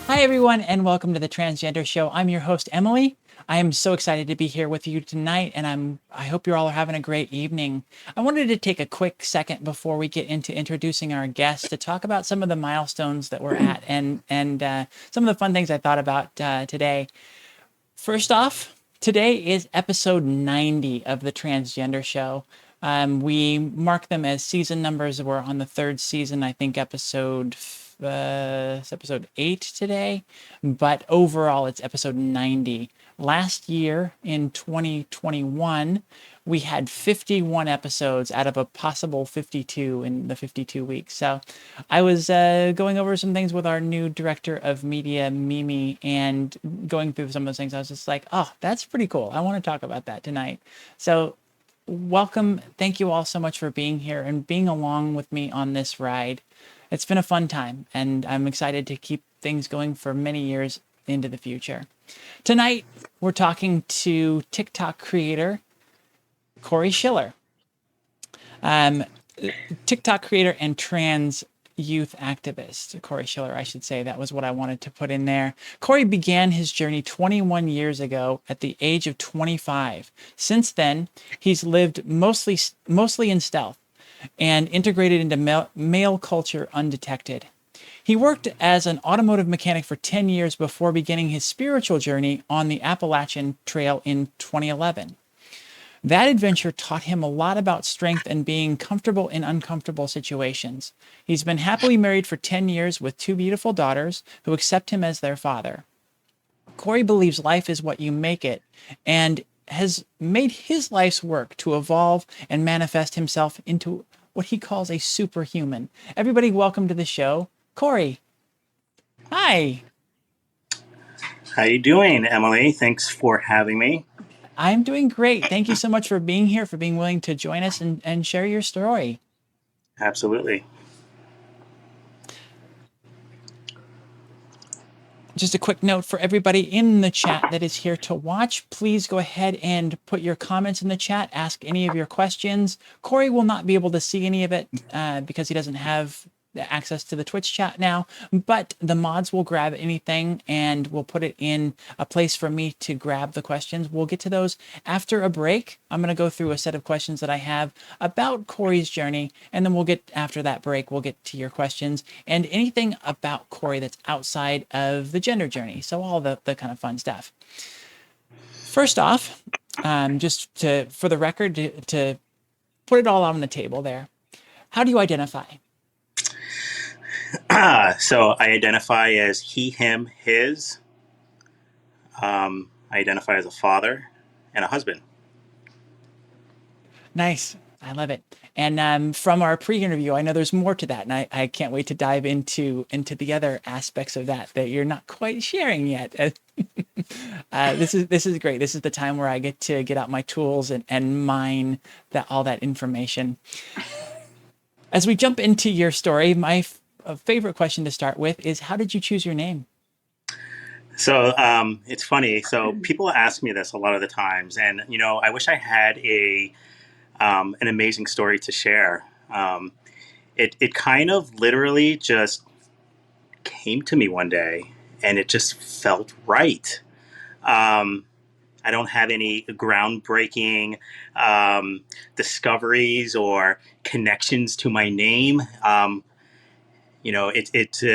Hi, everyone, and welcome to the Transgender Show. I'm your host, Emily. I am so excited to be here with you tonight, and I hope you're all having a great evening. I wanted to take a quick second before we get into introducing our guests to talk about some of the milestones that we're at and some of the fun things I thought about today. First off, today is episode 90 of the Transgender Show. We mark them as season numbers. We're on the third season, I think it's episode 8 today, but overall it's episode 90. Last year in 2021, we had 51 episodes out of a possible 52 in the 52 weeks. So I was going over some things with our new director of media, Mimi, and going through some of those things. I was just like, oh, that's pretty cool. I want to talk about that tonight. So welcome. Thank you all so much for being here and being along with me on this ride. It's been a fun time, and I'm excited to keep things going for many years into the future. Tonight, we're talking to TikTok creator Corey Schiller. TikTok creator and trans youth activist, Corey Schiller, I should say. That was what I wanted to put in there. Corey began his journey 21 years ago at the age of 25. Since then, he's lived mostly in stealth and integrated into male culture undetected. He worked as an automotive mechanic for 10 years before beginning his spiritual journey on the Appalachian Trail in 2011. That adventure taught him a lot about strength and being comfortable in uncomfortable situations. He's been happily married for 10 years with 2 beautiful daughters who accept him as their father. Corey believes life is what you make it and has made his life's work to evolve and manifest himself into what he calls a superhuman. Everybody, welcome to the show, Corey. Hi. How you doing, Emily? Thanks for having me. I'm doing great. Thank you so much for being here, for being willing to join us and share your story. Absolutely. Just a quick note for everybody in the chat that is here to watch. Please go ahead and put your comments in the chat. Ask any of your questions. Corey will not be able to see any of it because he doesn't have access to the Twitch chat now, but the mods will grab anything and we'll put it in a place for me to grab the questions. We'll get to those after a break. I'm going to go through a set of questions that I have about Corey's journey, and then after that break, we'll get to your questions and anything about Corey that's outside of the gender journey. So all the kind of fun stuff. First off, for the record, to put it all on the table there, how do you identify? So I identify as he, him, his. I identify as a father and a husband. Nice. I love it. And from our pre-interview, I know there's more to that, and I can't wait to dive into the other aspects of that you're not quite sharing yet. This is great. This is the time where I get to get out my tools and mine all that information. As we jump into your story, my favorite question to start with is, how did you choose your name? So it's funny. So people ask me this a lot of the times, and I wish I had an amazing story to share. It kind of literally just came to me one day, and it just felt right. I don't have any groundbreaking discoveries or connections to my name.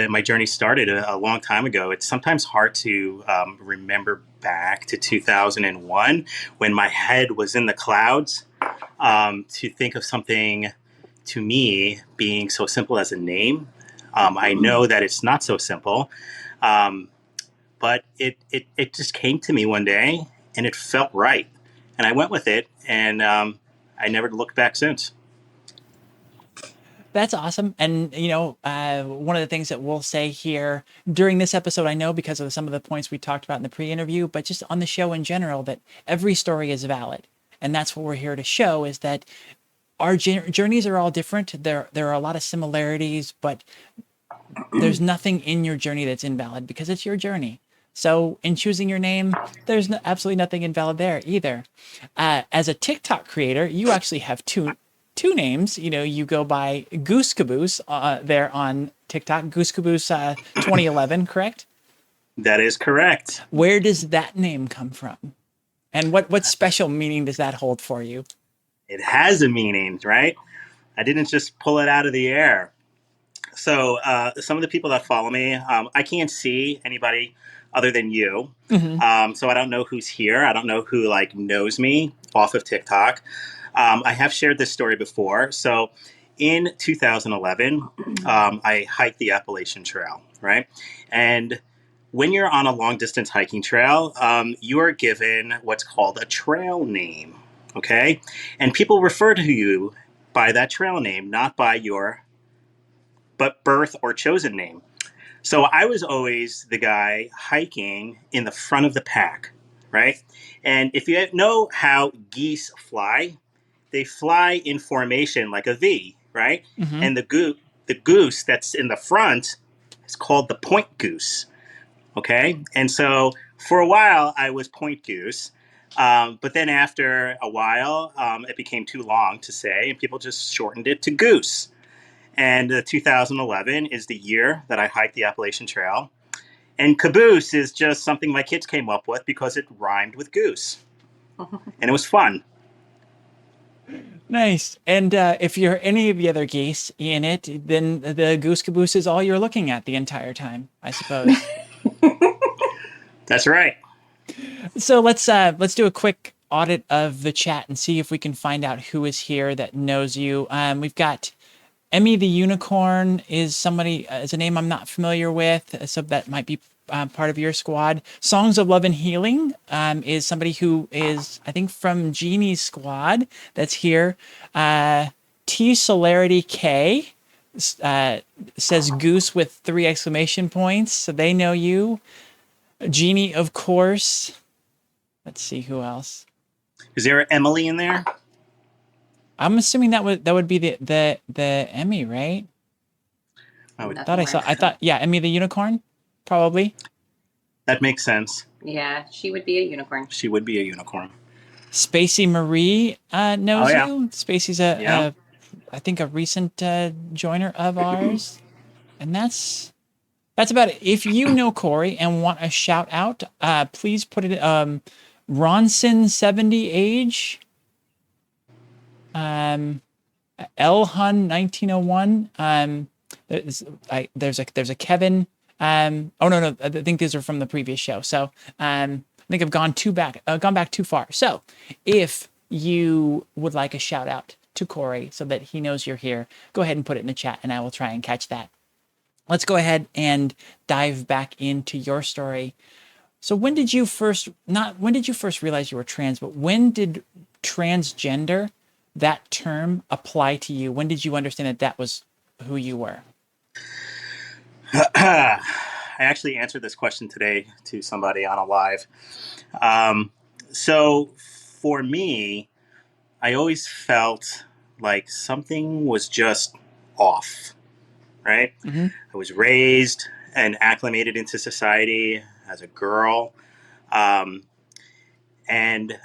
My journey started a long time ago. It's sometimes hard to remember back to 2001 when my head was in the clouds, to think of something to me being so simple as a name. I know that it's not so simple, but it just came to me one day and it felt right. And I went with it, and I never looked back since. That's awesome. And, one of the things that we'll say here during this episode, I know because of some of the points we talked about in the pre-interview, but just on the show in general, that every story is valid. And that's what we're here to show, is that our journeys are all different. There are a lot of similarities, but there's nothing in your journey that's invalid because it's your journey. So in choosing your name, there's absolutely nothing invalid there either. As a TikTok creator, you actually have two names. You go by Goose Caboose there on TikTok. Goose Caboose 2011, correct? That is correct. Where does that name come from? And what special meaning does that hold for you? It has a meaning, right? I didn't just pull it out of the air. So some of the people that follow me, I can't see anybody other than you. Hmm. So I don't know who's here. I don't know who like knows me off of TikTok. I have shared this story before. So in 2011, I hiked the Appalachian Trail, right? And when you're on a long distance hiking trail, you are given what's called a trail name, okay? And people refer to you by that trail name, not by your but birth or chosen name. So I was always the guy hiking in the front of the pack, right? And if you know how geese fly, they fly in formation like a V, right? Hmm. And the goose that's in the front is called the point goose, okay? And so for a while I was point goose. But then after a while, it became too long to say, and people just shortened it to goose. And 2011 is the year that I hiked the Appalachian Trail. And caboose is just something my kids came up with because it rhymed with goose. And it was fun. Nice. And if you're any of the other geese in it, then the goose caboose is all you're looking at the entire time, I suppose. That's right. So let's do a quick audit of the chat and see if we can find out who is here that knows you. We've got Emmy the Unicorn is somebody is a name I'm not familiar with, so that might be part of your squad. Songs of Love and Healing is somebody who is I think from Jeannie's squad that's here. T Celerity K says Goose with 3 exclamation points, so they know you. Jeannie, of course. Let's see who else. Is there an Emily in there? I'm assuming that would be the Emmy, right? I would, I thought yeah, Emmy the Unicorn, probably. that makes sense. Yeah, she would be a unicorn. She would be a unicorn. Spacey Marie Oh, knows yeah. you. Spacey's Yeah. I think a recent joiner of ours, and that's about it. If you know Corey and want a shout out, please put it Ronson 70 age, Elhun 1901. There's a Kevin. Oh no, I think these are from the previous show. So I think I've gone back too far. So if you would like a shout out to Corey so that he knows you're here, go ahead and put it in the chat, and I will try and catch that. Let's go ahead and dive back into your story. So when did you first realize you were trans, but when did transgender, that term, apply to you? When did you understand that that was who you were? I actually answered this question today to somebody on a live. So for me, I always felt like something was just off, right? Mm-hmm. I was raised and acclimated into society as a girl, um, and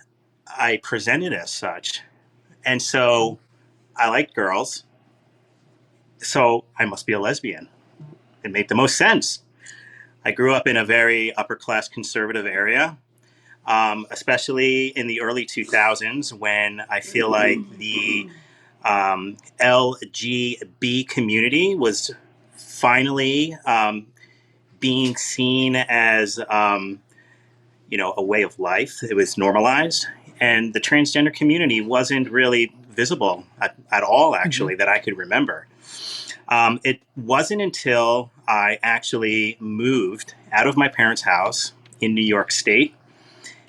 I presented as such. And so I liked girls, so I must be a lesbian. It made the most sense. I grew up in a very upper class conservative area, especially in the early 2000s when I feel like the LGB community was finally being seen as a way of life. It was normalized, and the transgender community wasn't really visible at all, actually, that I could remember. It wasn't until I actually moved out of my parents' house in New York State,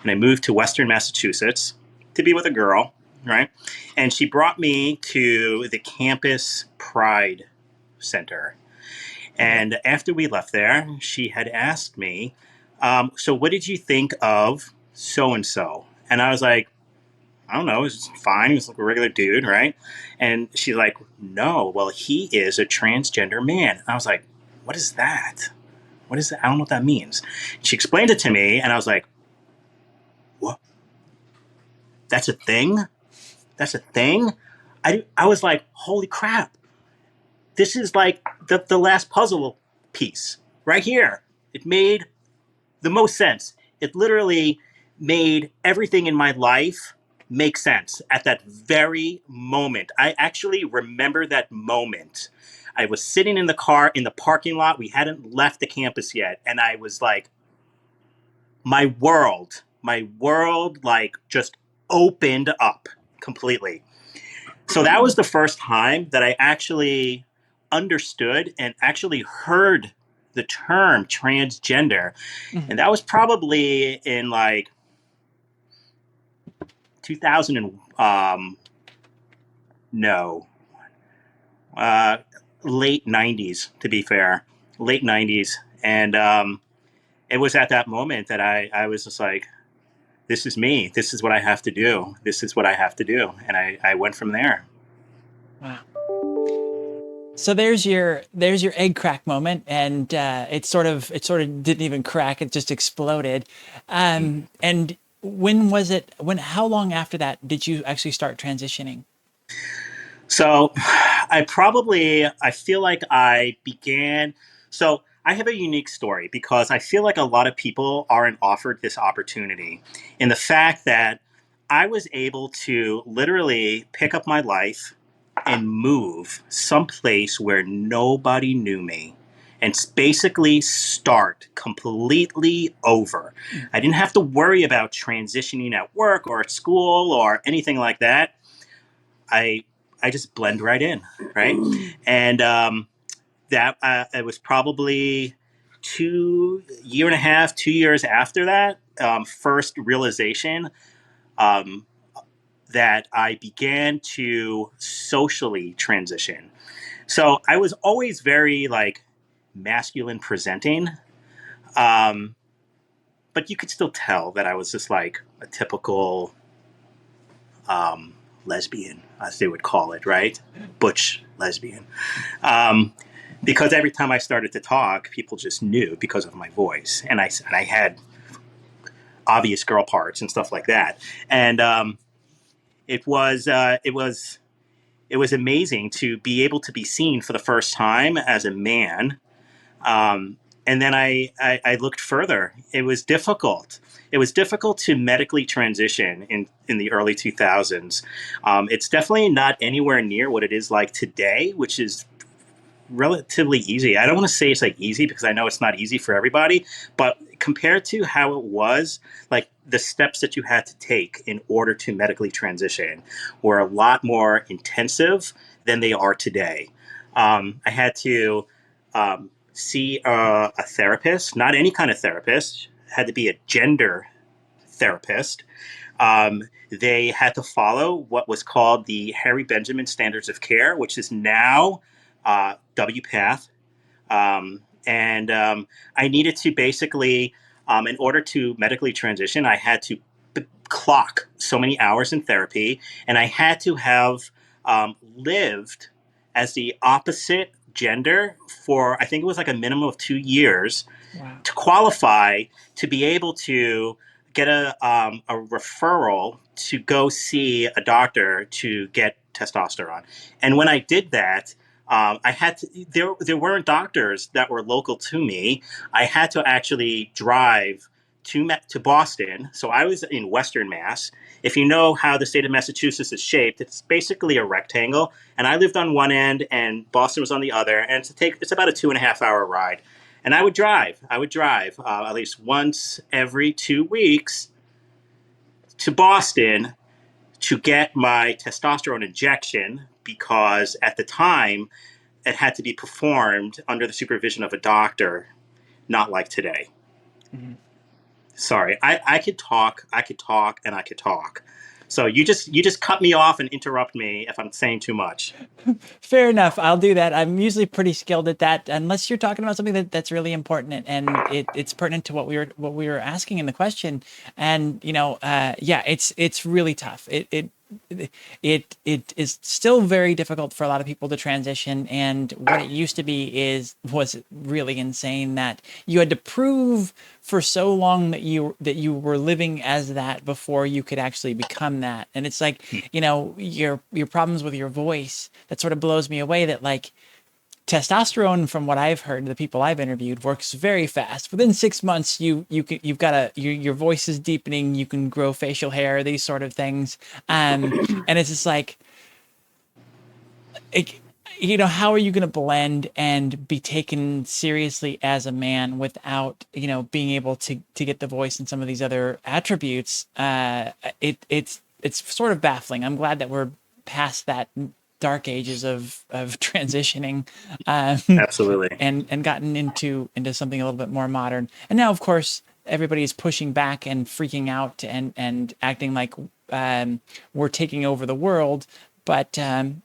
and I moved to Western Massachusetts to be with a girl, right? And she brought me to the campus Pride Center. And after we left there, she had asked me, so what did you think of so and so? And I was like, I don't know, he's fine. He's like a regular dude, right? And she's like, no, well, he is a transgender man. And I was like, what is that? What is that? I don't know what that means. She explained it to me, and I was like, what? That's a thing? That's a thing? I was like, holy crap. This is like the last puzzle piece right here. It made the most sense. It literally made everything in my life make sense at that very moment. I actually remember that moment. I was sitting in the car in the parking lot. We hadn't left the campus yet. And I was like, my world like just opened up completely. So that was the first time that I actually understood and actually heard the term transgender. Mhm. And that was probably in like 2000 and no, uh, late 90s, to be fair, late 90s. And it was at that moment that I was just like, this is me. This is what I have to do. This is what I have to do. And I went from there. Wow. So there's your egg crack moment, and it sort of didn't even crack; it just exploded. And when was it? How long after that did you actually start transitioning? So I feel like I began. So I have a unique story because I feel like a lot of people aren't offered this opportunity in the fact that I was able to literally pick up my life and move someplace where nobody knew me and basically start completely over. I didn't have to worry about transitioning at work or at school or anything like that. I I just blend right in, right? And that it was probably 2 year and a half, 2 years after that first realization um, that I began to socially transition. So I was always very like masculine presenting, um, but you could still tell that I was just like a typical um, lesbian, as they would call it, right? Butch lesbian. Um, because every time I started to talk, people just knew because of my voice, and I had obvious girl parts and stuff like that, and it was amazing to be able to be seen for the first time as a man. Um, and then I looked further. It was difficult. It was difficult to medically transition in the early 2000s. It's definitely not anywhere near what it is like today, which is relatively easy. I don't want to say it's like easy because I know it's not easy for everybody, but compared to how it was, like the steps that you had to take in order to medically transition were a lot more intensive than they are today. I had to see a therapist, not any kind of therapist, had to be a gender therapist. They had to follow what was called the Harry Benjamin Standards of Care, which is now WPATH. And I needed to basically, in order to medically transition, I had to clock so many hours in therapy, and I had to have lived as the opposite gender for, I think it was like a minimum of 2 years Wow. to qualify to be able to get a referral to go see a doctor to get testosterone. And when I did that, I had to. There weren't doctors that were local to me. I had to actually drive to Boston. So I was in Western Mass. If you know how the state of Massachusetts is shaped, it's basically a rectangle. And I lived on one end, and Boston was on the other. And it's about a 2.5 hour ride. And I would drive. At least once every 2 weeks to Boston to get my testosterone injection because at the time it had to be performed under the supervision of a doctor, not like today. Mhm. Sorry, I could talk, and I could talk. So you just cut me off and interrupt me if I'm saying too much. Fair enough. I'll do that. I'm usually pretty skilled at that, unless you're talking about something that's really important and it's pertinent to what we were asking in the question. And yeah, it's really tough. It is still very difficult for a lot of people to transition. And what it used to be was really insane that you had to prove for so long that you were living as that before you could actually become that. And it's like, your problems with your voice, that sort of blows me away, that like testosterone, from what I've heard, the people I've interviewed, works very fast. Within 6 months, you've got your voice is deepening. You can grow facial hair, these sort of things. And it's just like, it, how are you going to blend and be taken seriously as a man without, being able to get the voice and some of these other attributes? It's sort of baffling. I'm glad that we're past that dark ages of transitioning, Absolutely. and gotten into something a little bit more modern. And now, of course, everybody is pushing back and freaking out and acting like we're taking over the world. But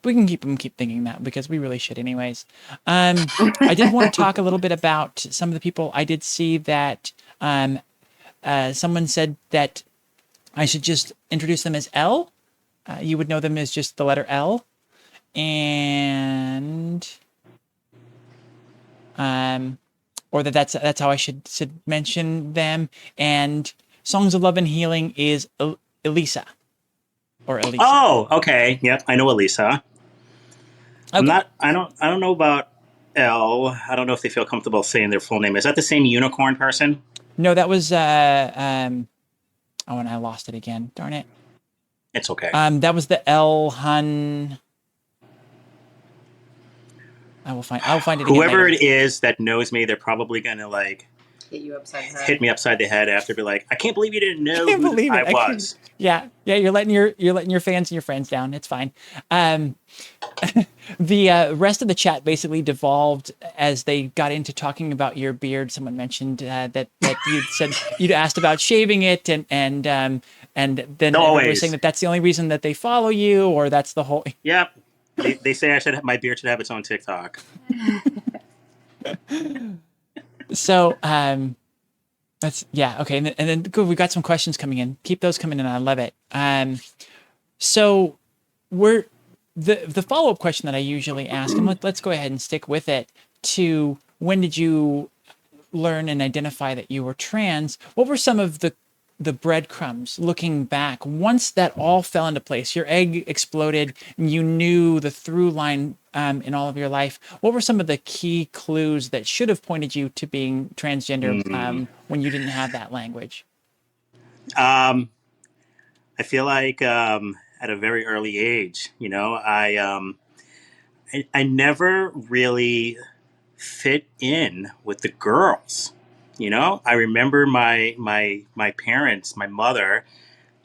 we can keep thinking that, because we really should anyways. I did want to talk a little bit about some of the people. I did see that someone said that I should just introduce them as L. You would know them as just the letter L. And or that's how I should mention them. And Songs of Love and Healing is Elisa. Or Elisa. Oh, okay. Yep, I know Elisa. Okay. I don't know about L. I don't know if they feel comfortable saying their full name. Is that the same unicorn person? No, that was and I lost it again. Darn it. It's okay. That was the L Hun. I'll find it again. Whoever later. it is that knows me, they're probably gonna Hit you upside the head after, be like, I can't believe you didn't know Can't who believe I it. was. Yeah. You're letting your fans and your friends down. It's fine. The rest of the chat basically devolved as they got into talking about your beard. Someone mentioned that you'd said you'd asked about shaving it, and then everybody was saying that that's the only reason that they follow you, or that's the whole. Yep. They say my beard should have its own TikTok. So that's okay, and then good. We got some questions coming in. Keep those coming in. I love it. So we're the follow-up question that I usually ask, and let's go ahead and stick with it, to when did you learn and identify that you were trans? What were some of the breadcrumbs looking back once that all fell into place? Your egg exploded and you knew the through line in all of your life. What were some of the key clues that should have pointed you to being transgender when you didn't have that language? I feel like at a very early age, I never really fit in with the girls. I remember my parents, my mother,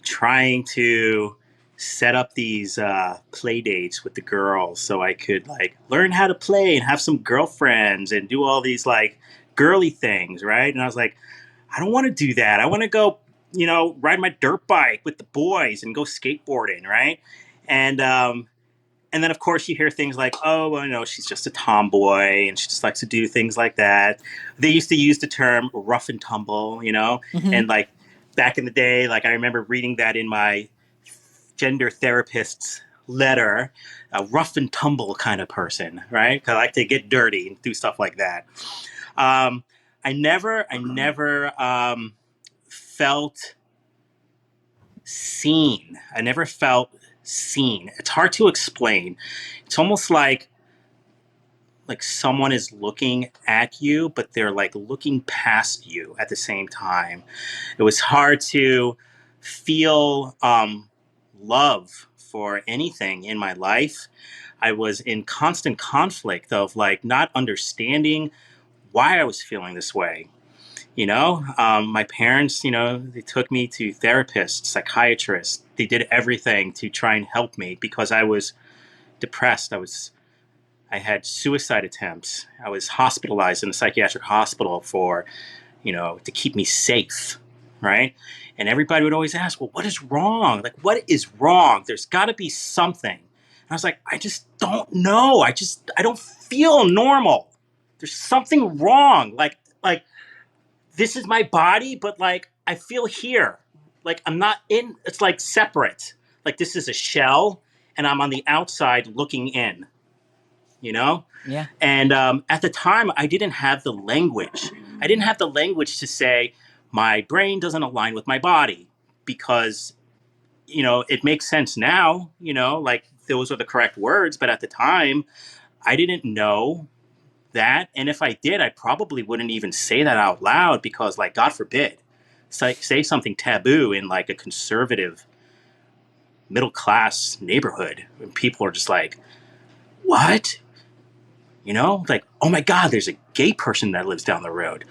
trying to set up these play dates with the girls so I could learn how to play and have some girlfriends and do all these girly things, right? And I was like, I don't want to do that. I want to go, ride my dirt bike with the boys and go skateboarding, right? And then, of course, you hear things like, oh, well, no, she's just a tomboy and she just likes to do things like that. They used to use the term rough and tumble, Mm-hmm. and back in the day, I remember reading that in my gender therapist's letter, a rough and tumble kind of person, right? Because I like to get dirty and do stuff like that. I never felt seen. I never felt seen. It's hard to explain. It's almost like someone is looking at you, but they're looking past you at the same time. It was hard to feel love for anything in my life. I was in constant conflict of not understanding why I was feeling this way. My parents, they took me to therapists, psychiatrists. They did everything to try and help me because I was depressed. I had suicide attempts. I was hospitalized in a psychiatric hospital for, to keep me safe, right? And everybody would always ask, well, what is wrong? What is wrong? There's got to be something. And I was like, I just don't know. I don't feel normal. There's something wrong. This is my body, but I feel here. I'm not in, it's separate. This is a shell and I'm on the outside looking in, Yeah. And at the time, I didn't have the language. I didn't have the language to say my brain doesn't align with my body because, it makes sense now, those are the correct words. But at the time, I didn't know that. And if I did, I probably wouldn't even say that out loud because, like, God forbid, say something taboo in like a conservative middle class neighborhood, and people are just like, what? You know, like, oh my God, there's a gay person that lives down the road.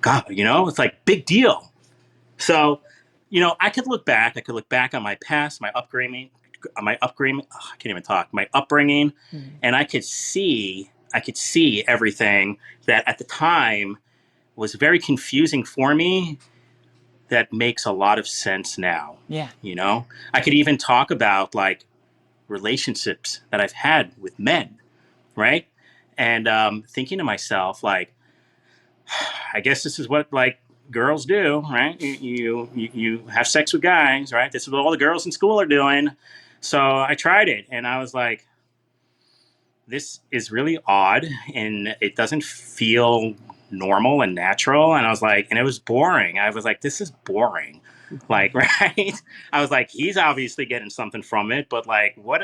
God, you know, it's like big deal. So, you know, I could look back. I could look back on my past, my upbringing, I can't even talk. My upbringing, and I could see everything that at the time was very confusing for me. That makes a lot of sense now. Yeah. You know, I could even talk about like relationships that I've had with men, right? And thinking to myself, like, I guess this is what like girls do, right? You have sex with guys, right? This is what all the girls in school are doing. So I tried it, and I was like, this is really odd, and it doesn't feel normal and natural. And I was like, and it was boring. I was like, this is boring. Like, right? I was like, he's obviously getting something from it, but like, what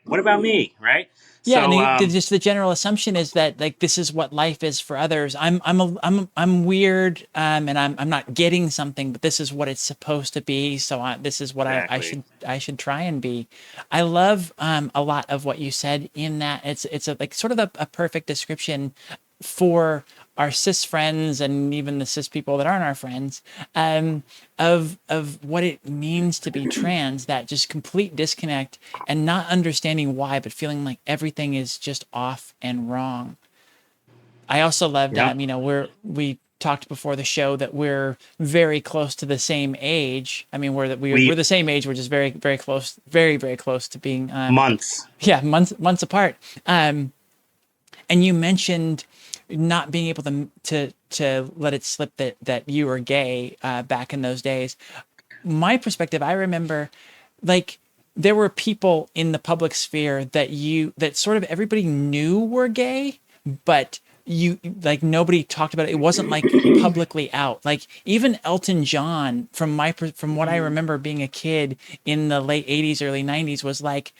about me, right? Yeah, and So, just the general assumption is that like this is what life is for others. I'm weird, and I'm not getting something, but this is what it's supposed to be. So this is what exactly. I should try and be. I love a lot of what you said in that it's a like sort of a perfect description for our cis friends and even the cis people that aren't our friends, of what it means to be trans, that just complete disconnect and not understanding why, but feeling like everything is just off and wrong. I also loved, Yeah. you know, we talked before the show that we're very close to the same age. I mean, we're the same age. We're just very, very close, very, very close to being, months. yeah, months apart. And you mentioned not being able to let it slip that you were gay back in those days. My perspective, I remember, like, there were people in the public sphere that sort of everybody knew were gay, but you like nobody talked about it. It wasn't like publicly out. Like even Elton John, from what I remember being a kid in the late 80s, early 90s, was like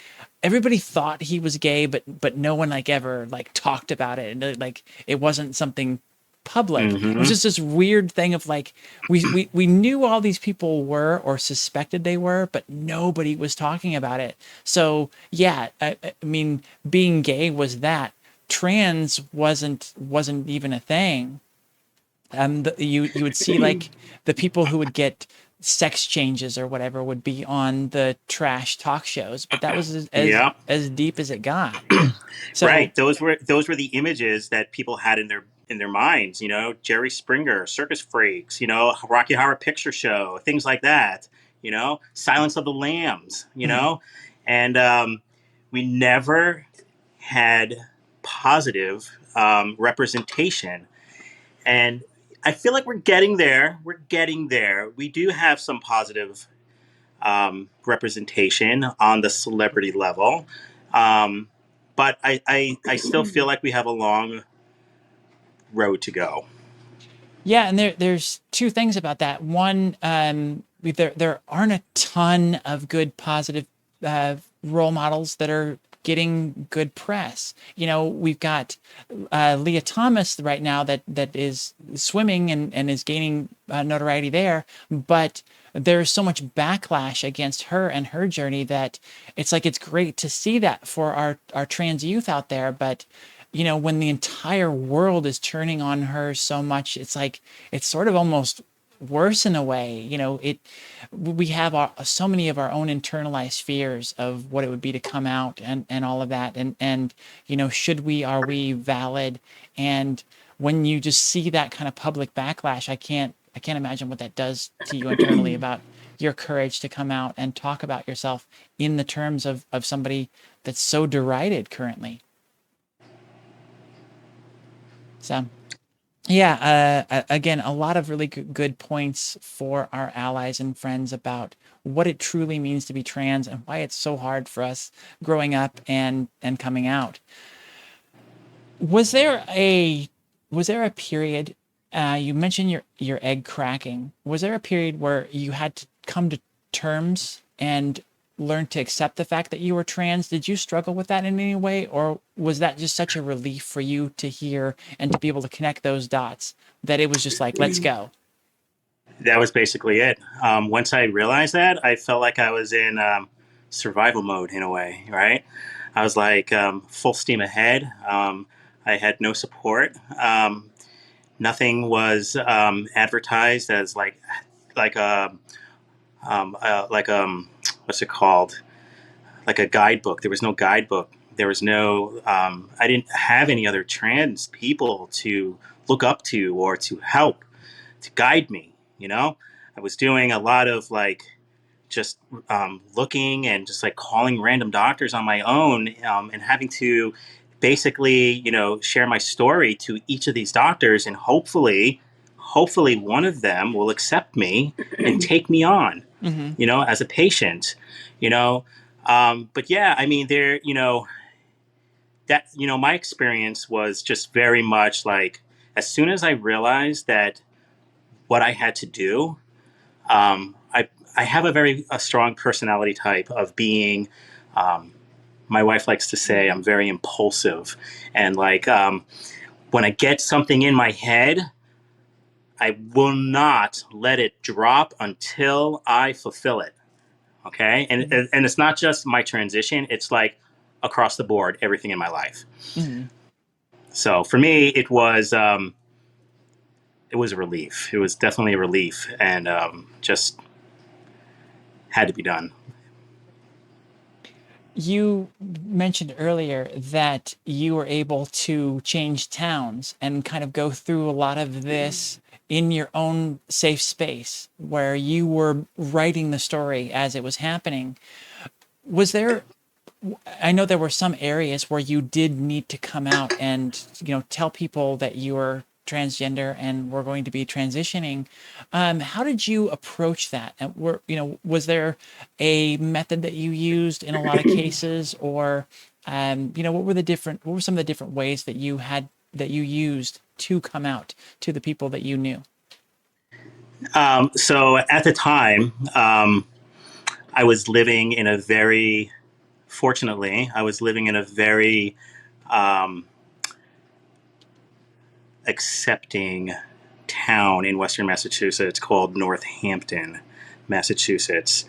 everybody thought he was gay, but no one like ever like talked about it, and like it wasn't something public. It was Mm-hmm. just this weird thing of like we knew all these people were or suspected they were, but nobody was talking about it. So yeah, I mean, being gay was that. Trans wasn't even a thing. You would see like the people who would get sex changes or whatever would be on the trash talk shows, but that was Yeah. as deep as it got. So Right. Those were the images that people had in their minds. You know, Jerry Springer, Circus Freaks. You know, Rocky Horror Picture Show, things like that. You know, Silence of the Lambs. You know, and we never had positive representation. And I feel like we're getting there. We're getting there. We do have some positive representation on the celebrity level. Um, but I still feel like we have a long road to go. yeah, and there's two things about that. One, there aren't a ton of good positive role models that are getting good press. You know, we've got Leah Thomas right now that is swimming and is gaining notoriety there, but there's so much backlash against her and her journey that it's like it's great to see that for our trans youth out there, but you know, when the entire world is turning on her so much, it's like it's sort of almost worse in a way. You know, we have so many of our own internalized fears of what it would be to come out and all of that, and you know, are we valid? And when you just see that kind of public backlash, I can't imagine what that does to you internally about your courage to come out and talk about yourself in the terms of somebody that's so derided currently. So yeah, again, a lot of really good points for our allies and friends about what it truly means to be trans and why it's so hard for us growing up and coming out. Was there a period? You mentioned your egg cracking. Was there a period where you had to come to terms and learn to accept the fact that you were trans? Did you struggle with that in any way, or was that just such a relief for you to hear and to be able to connect those dots that it was just like, let's go? That was basically it. Once I realized that, I felt like I was in survival mode in a way, right? I was like full steam ahead. I had no support. Nothing was advertised as like a like what's it called? Like a guidebook. There was no guidebook. There was no. I didn't have any other trans people to look up to or to help to guide me. You know, I was doing a lot of like just looking and just like calling random doctors on my own and having to basically, share my story to each of these doctors, and hopefully one of them will accept me and take me on, Mm-hmm. as a patient, you know. But yeah, I mean, my experience was just very much like, as soon as I realized that what I had to do, I have a strong personality type of being. My wife likes to say I'm very impulsive, and like when I get something in my head, I will not let it drop until I fulfill it. Okay, and it's not just my transition; it's like across the board, everything in my life. Mm-hmm. So for me, it was a relief. It was definitely a relief, and just had to be done. You mentioned earlier that you were able to change towns and kind of go through a lot of this in your own safe space where you were writing the story as it was happening. Was there, I know there were some areas where you did need to come out and, tell people that you were transgender and were going to be transitioning. How did you approach that? And was there a method that you used in a lot of cases, or, what were some of the different ways that you used to come out to the people that you knew? So at the time, I was living in a very, fortunately, I was living in a very um, accepting town in Western Massachusetts called Northampton, Massachusetts.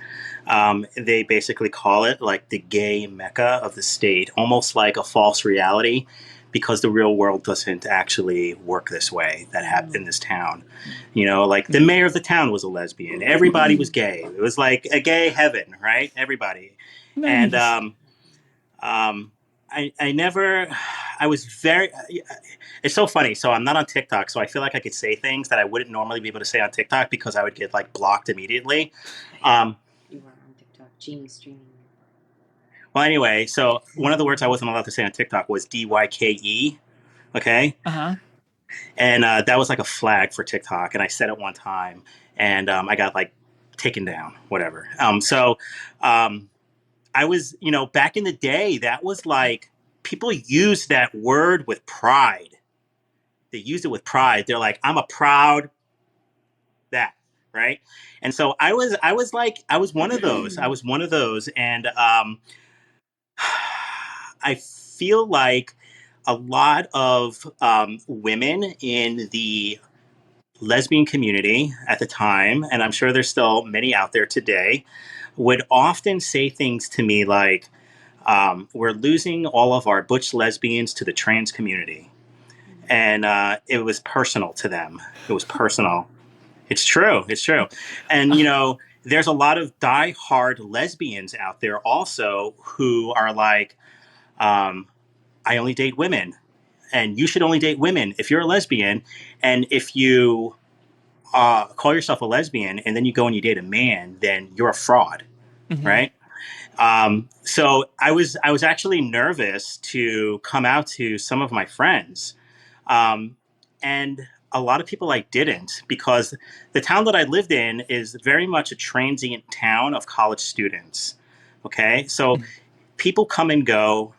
They basically call it like the gay mecca of the state, almost like a false reality, because the real world doesn't actually work this way. That happened in this town. Like the mayor of the town was a lesbian. Everybody was gay. It was like a gay heaven, right? Everybody. And Nice. um, I never, I was very, it's so funny. So I'm not on TikTok, so I feel like I could say things that I wouldn't normally be able to say on TikTok because I would get like blocked immediately. Um, You are on TikTok. Jamie's streaming. well, anyway, so one of the words I wasn't allowed to say on TikTok was DYKE. Okay. Uh-huh. And that was like a flag for TikTok. And I said it one time and I got like taken down, whatever. Um, I was, back in the day, that was like, people used that word with pride. They used it with pride. They're like, I'm a proud that, right? And so I was one of those. I was one of those. And I feel like a lot of women in the lesbian community at the time, and I'm sure there's still many out there today, would often say things to me like, we're losing all of our butch lesbians to the trans community. And it was personal to them. It was personal. It's true. It's true. And, there's a lot of die-hard lesbians out there also who are like, I only date women. And you should only date women if you're a lesbian. And if you call yourself a lesbian and then you go and you date a man, then you're a fraud, Mm-hmm. right? So I was actually nervous to come out to some of my friends, and a lot of people I didn't, because the town that I lived in is very much a transient town of college students. Okay, so people come and go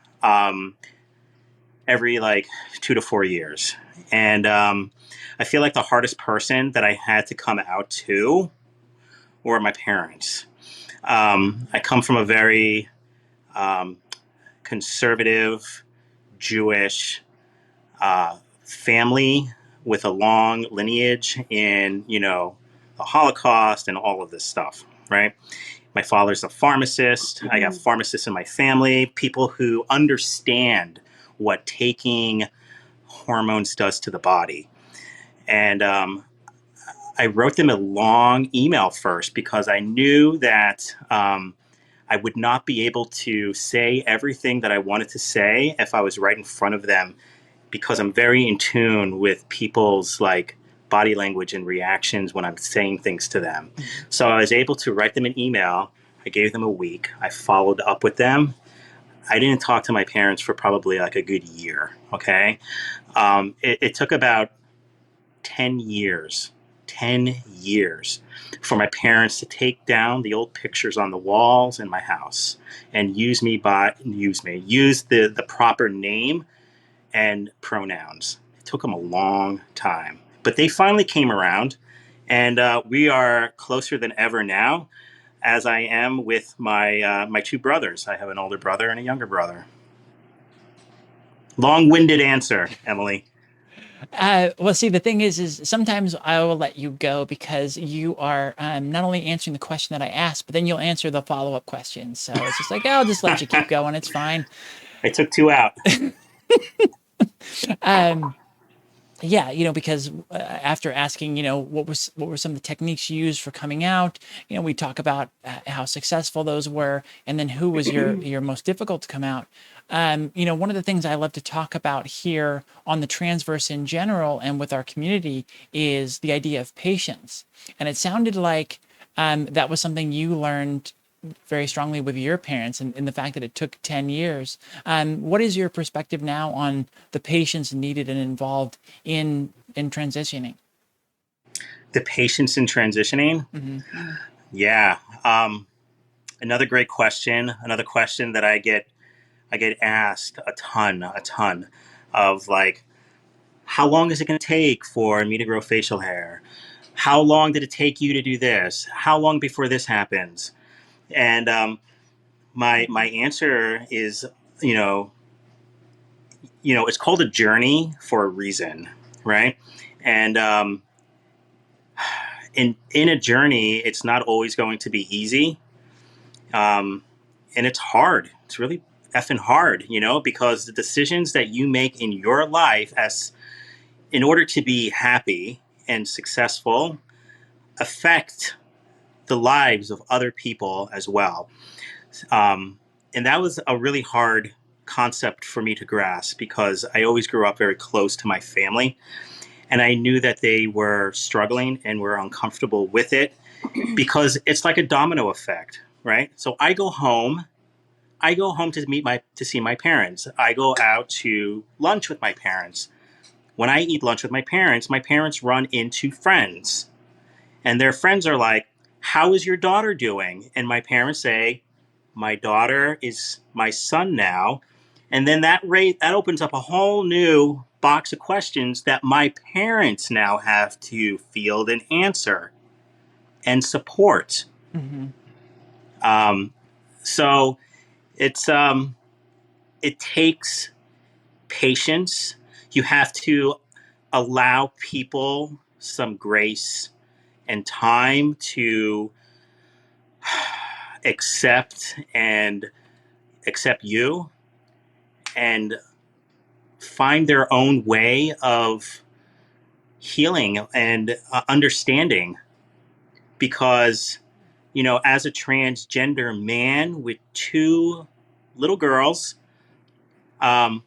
every like 2 to 4 years, and I feel like the hardest person that I had to come out to were my parents. I come from a very um, conservative Jewish family with a long lineage in, the Holocaust and all of this stuff, right? My father's a pharmacist. I have pharmacists in my family, people who understand what taking hormones does to the body. And I wrote them a long email first because I knew that I would not be able to say everything that I wanted to say if I was right in front of them, because I'm very in tune with people's like body language and reactions when I'm saying things to them. So I was able to write them an email. I gave them a week. I followed up with them. I didn't talk to my parents for probably like a good year. Okay. It took about 10 years, 10 years for my parents to take down the old pictures on the walls in my house and use the proper name and pronouns. It took them a long time, but they finally came around, and we are closer than ever now, as I am with my two brothers. I have an older brother and a younger brother. Long-winded answer, Emily. Well, see, the thing is sometimes I will let you go because you are not only answering the question that I asked, but then you'll answer the follow-up questions. So it's just like, I'll just let you keep going. It's fine. I took two out. Um, yeah, because after asking, what were some of the techniques you used for coming out, we talk about how successful those were, and then who was your most difficult to come out. One of the things I love to talk about here on the Transverse in general and with our community is the idea of patience. And it sounded like that was something you learned very strongly with your parents, and the fact that it took 10 years. What is your perspective now on the patience needed and involved in transitioning? The patience in transitioning. Yeah. Another great question. Another question that I get asked a ton of, like, how long is it going to take for me to grow facial hair? How long did it take you to do this? How long before this happens? And my answer is, you know, it's called a journey for a reason, right? And in a journey, it's not always going to be easy, um, and it's hard. It's really effing hard, because the decisions that you make in your life, as in order to be happy and successful, affect the lives of other people as well. And that was a really hard concept for me to grasp because I always grew up very close to my family, and I knew that they were struggling and were uncomfortable with it because it's like a domino effect, right? So I go home to see my parents. I go out to lunch with my parents. When I eat lunch with my parents run into friends, and their friends are like, "How is your daughter doing?" And my parents say, "My daughter is my son now." And then that opens up a whole new box of questions that my parents now have to field and answer and support. Mm-hmm. Um, so it's it takes patience. You have to allow people some grace and time to accept and accept you and find their own way of healing and understanding, because as a transgender man with two little girls, um,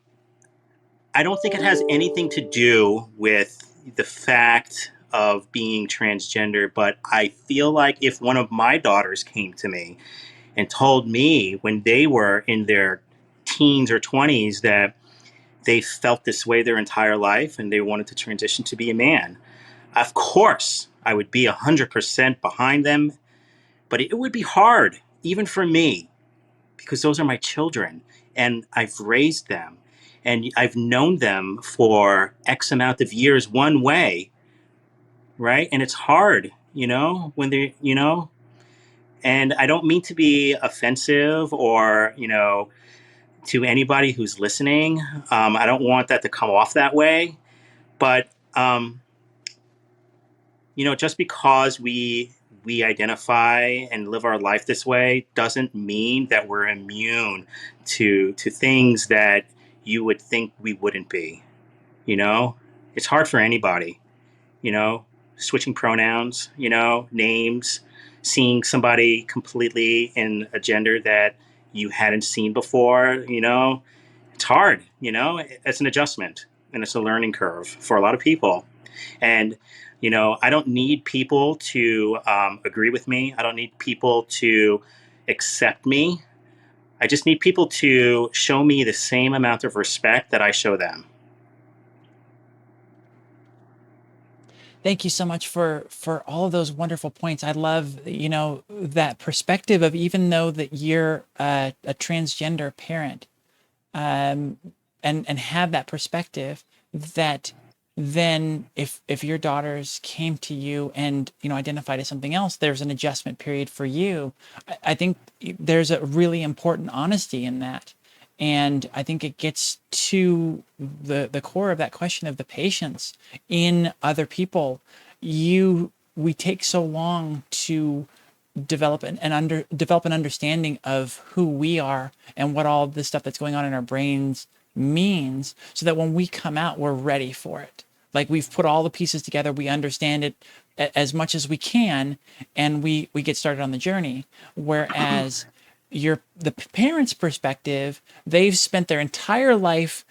I don't think it has anything to do with the fact of being transgender, but I feel like if one of my daughters came to me and told me when they were in their teens or 20s that they felt this way their entire life and they wanted to transition to be a man, of course I would be 100% behind them. But it would be hard, even for me, because those are my children and I've raised them and I've known them for X amount of years one way, right? And it's hard, when they, And I don't mean to be offensive or, to anybody who's listening. I don't want that to come off that way. But, just because we identify and live our life this way doesn't mean that we're immune to things that you would think we wouldn't be. You know, it's hard for anybody. You know, switching pronouns. Names, seeing somebody completely in a gender that you hadn't seen before. It's hard. It's an adjustment and it's a learning curve for a lot of people. And, I don't need people to agree with me. I don't need people to accept me. I just need people to show me the same amount of respect that I show them. Thank you so much for all of those wonderful points. I love, that perspective of, even though that you're a transgender parent, and have that perspective, that then if your daughters came to you and identified as something else, there's an adjustment period for you. I think there's a really important honesty in that, and I think it gets to the core of that question of the patience in other people. We take so long to develop an understanding of who we are and what all this stuff that's going on in our brains means, so that when we come out, we're ready for it. Like, we've put all the pieces together, we understand it as much as we can, and we get started on the journey. Whereas the parents' perspective, they've spent their entire life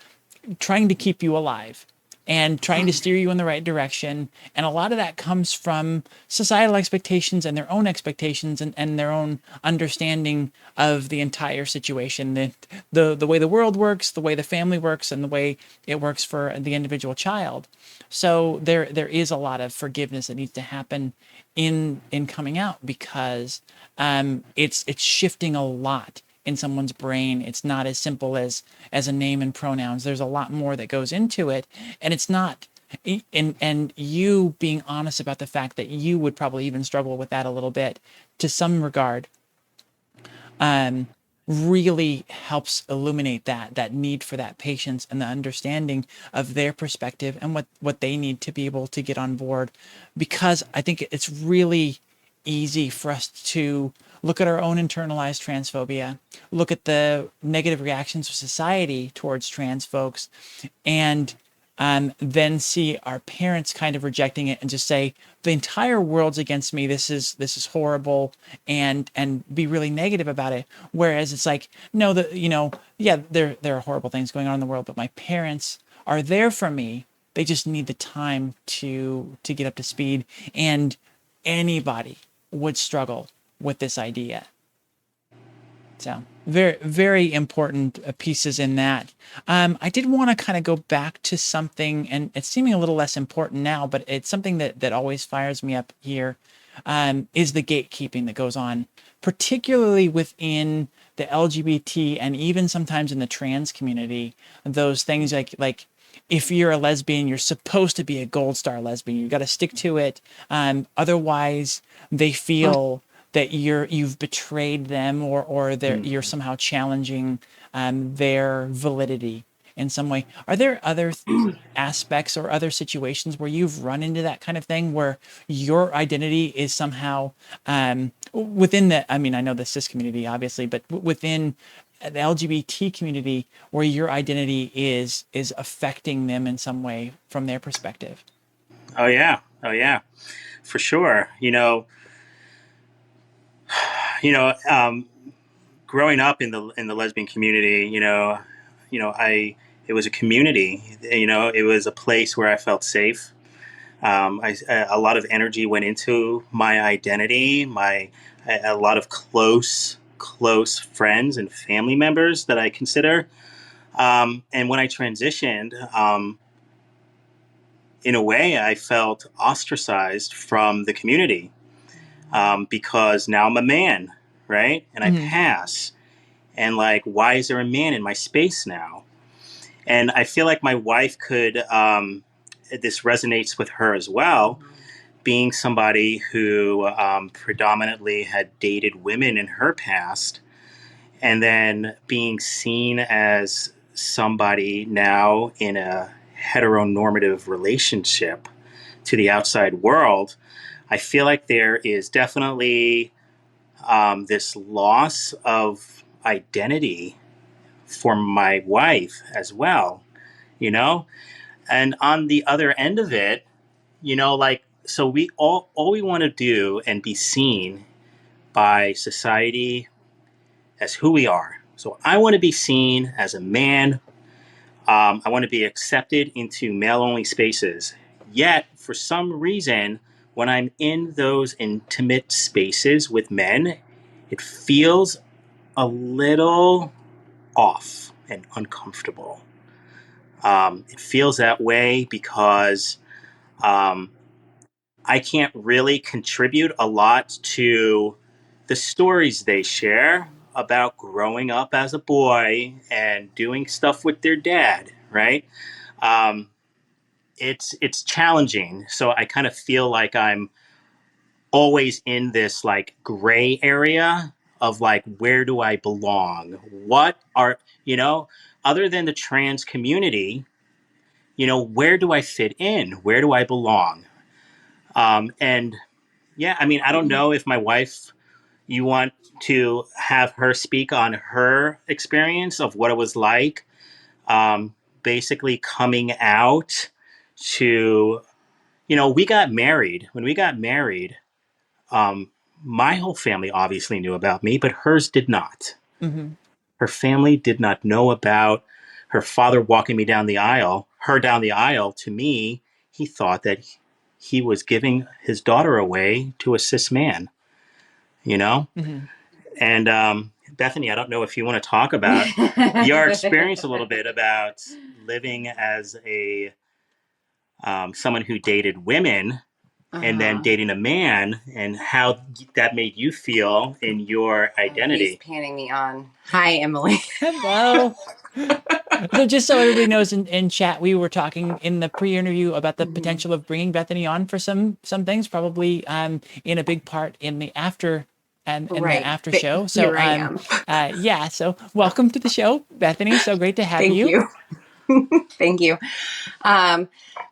trying to keep you alive and trying to steer you in the right direction. And a lot of that comes from societal expectations and their own expectations, and their own understanding of the entire situation, the way the world works, the way the family works, and the way it works for the individual child. So there is a lot of forgiveness that needs to happen in coming out, because it's shifting a lot in someone's brain. It's not as simple as a name and pronouns. There's a lot more that goes into it, and it's not. And you being honest about the fact that you would probably even struggle with that a little bit, to some regard, really helps illuminate that need for that patience and the understanding of their perspective and what they need to be able to get on board. Because I think it's really easy for us to look at our own internalized transphobia, look at the negative reactions of society towards trans folks, and then see our parents kind of rejecting it and just say, the entire world's against me. This is horrible, and be really negative about it. Whereas it's like, no, there are horrible things going on in the world, but my parents are there for me. They just need the time to get up to speed. And anybody would struggle with this idea. So very, very important pieces in that. I did want to kind of go back to something, and it's seeming a little less important now, but it's something that always fires me up here, is the gatekeeping that goes on, particularly within the LGBT and even sometimes in the trans community. Those things like if you're a lesbian, you're supposed to be a gold star lesbian. You got to stick to it. Otherwise, they feel that you've betrayed them, or you're somehow challenging their validity in some way. Are there other aspects or other situations where you've run into that kind of thing, where your identity is somehow within the, I mean, I know the cis community, obviously, but within the LGBT community, where your identity is affecting them in some way from their perspective? Oh yeah, for sure. Growing up in the lesbian community, I it was a community. It was a place where I felt safe. A lot of energy went into my identity. A lot of close friends and family members that I consider. And when I transitioned, in a way, I felt ostracized from the community, because now I'm a man, right? And I pass. And like, why is there a man in my space now? And I feel like my wife could, this resonates with her as well, being somebody who predominantly had dated women in her past, and then being seen as somebody now in a heteronormative relationship to the outside world, I feel like there is definitely this loss of identity for my wife as well, you know? And on the other end of it, like, so we all we want to do and be seen by society as who we are. So I want to be seen as a man. I want to be accepted into male only spaces. Yet, for some reason, when I'm in those intimate spaces with men, it feels a little off and uncomfortable. It feels that way because um, I can't really contribute a lot to the stories they share about growing up as a boy and doing stuff with their dad, right? Um, it's challenging. So I kind of feel like I'm always in this like gray area of like, where do I belong? What are, other than the trans community, where do I fit in? Where do I belong? And yeah, I mean, I don't know if my wife, you want to have her speak on her experience of what it was like, basically coming out to, we got married. When we got married, um, my whole family obviously knew about me, but hers did not. Mm-hmm. Her family did not know about her father walking me down the aisle, her down the aisle to me. He thought that he was giving his daughter away to a cis man, you know? Mm-hmm. And Bethany, I don't know if you want to talk about your experience a little bit about living as a someone who dated women and then dating a man, and how that made you feel in your He's identity. panning me on. Hi, Emily. Hello. So just so everybody knows in chat, we were talking in the pre-interview about the potential of bringing Bethany on for some things, probably in a big part in the after and the Right. after But show. So here I am. yeah, so welcome to the show, Bethany. So great to have Thank you. you. Thank you.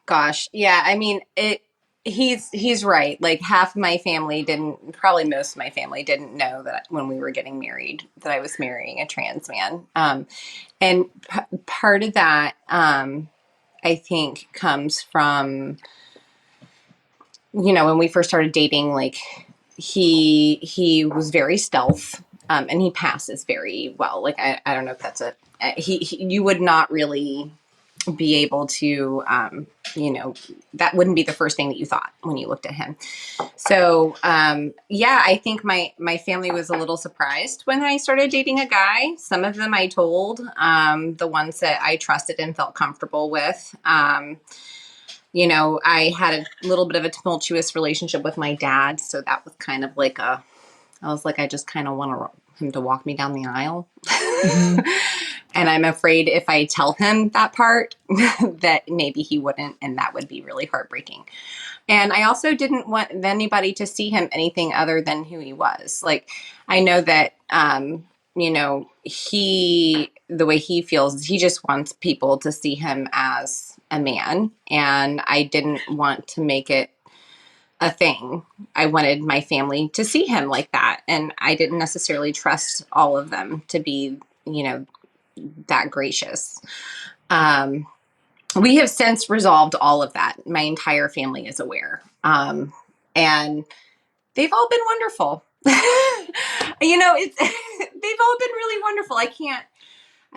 Gosh, yeah, I mean, he's right. Like half my family didn't, probably most of my family didn't know that when we were getting married that I was marrying a trans man. And part of that, I think, comes from, when we first started dating, like he was very stealth, and he passes very well. Like I don't know if that's you would not really be able to, that wouldn't be the first thing that you thought when you looked at him. So, yeah, I think my family was a little surprised when I started dating a guy. Some of them I told, the ones that I trusted and felt comfortable with. I had a little bit of a tumultuous relationship with my dad. So that was kind of like I was like, I just kind of want him to walk me down the aisle. Mm-hmm. And I'm afraid if I tell him that part, that maybe he wouldn't, and that would be really heartbreaking. And I also didn't want anybody to see him anything other than who he was. Like, I know that, the way he feels, he just wants people to see him as a man. And I didn't want to make it a thing. I wanted my family to see him like that. And I didn't necessarily trust all of them to be, that gracious. We have since resolved all of that. My entire family is aware. And they've all been wonderful. They've all been really wonderful. I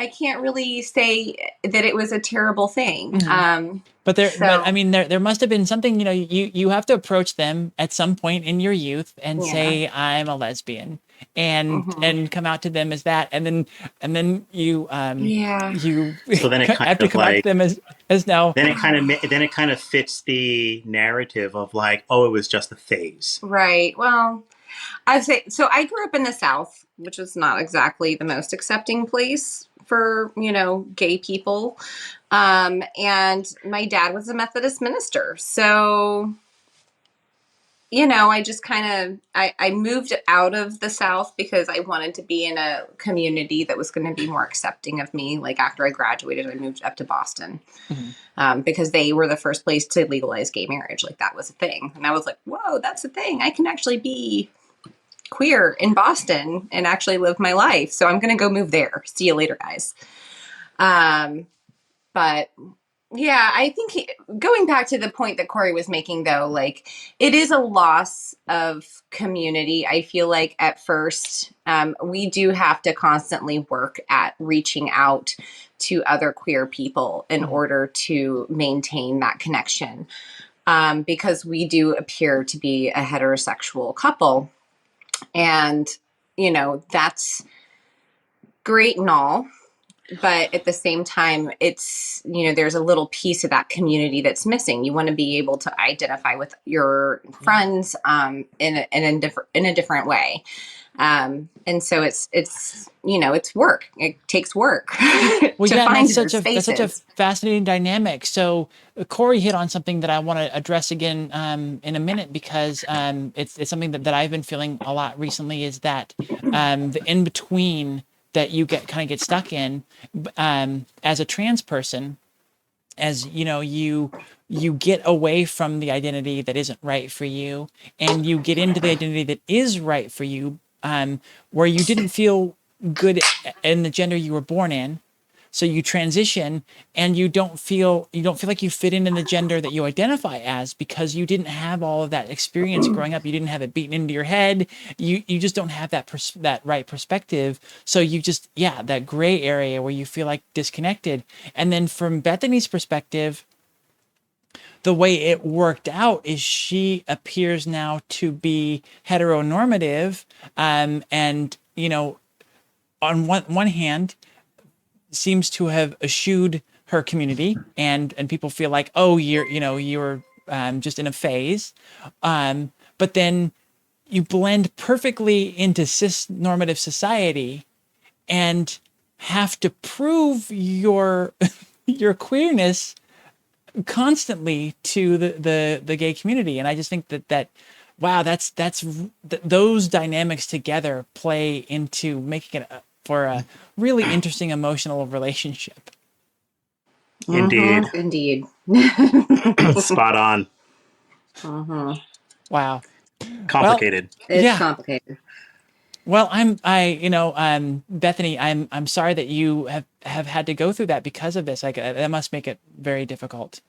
can't really say that it was a terrible thing. Mm-hmm. But I mean, there must have been something, you have to approach them at some point in your youth and say, I'm a lesbian, and come out to them as that. And then you, you So then it kind have to of come out to like, them as now. then it kind of fits the narrative of like, oh, it was just a phase. Right. Well, I'd say, so I grew up in the South, which is not exactly the most accepting place for, gay people. And my dad was a Methodist minister. So I just kind of I moved out of the South because I wanted to be in a community that was going to be more accepting of me. Like after I graduated, I moved up to Boston Mhm. because they were the first place to legalize gay marriage. Like that was a thing, and I was like, "Whoa, that's a thing! I can actually be queer in Boston and actually live my life." So I'm going to go move there. See you later, guys. But yeah, I think going back to the point that Corey was making, though, like it is a loss of community. I feel like at first we do have to constantly work at reaching out to other queer people in order to maintain that connection because we do appear to be a heterosexual couple. And, that's great and all, but at the same time it's there's a little piece of that community that's missing. You want to be able to identify with your friends in a different way, and so it's work. It takes work Well, to yeah, and find that's such a spaces. fascinating dynamic. So Corey hit on something that I want to address again in a minute because it's something that I've been feeling a lot recently is that the in between that you get stuck in as a trans person, as you get away from the identity that isn't right for you and you get into the identity that is right for you, where you didn't feel good in the gender you were born in, so you transition and you don't feel like you fit in the gender that you identify as because you didn't have all of that experience growing up. You didn't have it beaten into your head. You just don't have that right perspective. So you just, yeah, that gray area where you feel like disconnected. And then from Bethany's perspective, the way it worked out is she appears now to be heteronormative, and on one hand seems to have eschewed her community, and people feel like, oh, you're just in a phase, but then you blend perfectly into cis normative society and have to prove your your queerness constantly to the gay community. And I just think that wow, those dynamics together play into making it for a really interesting emotional relationship. Indeed. Indeed. Spot on. Wow. Well, Complicated. It's yeah. complicated. Well, Bethany, I'm sorry that you have had to go through that because of this. Like that must make it very difficult.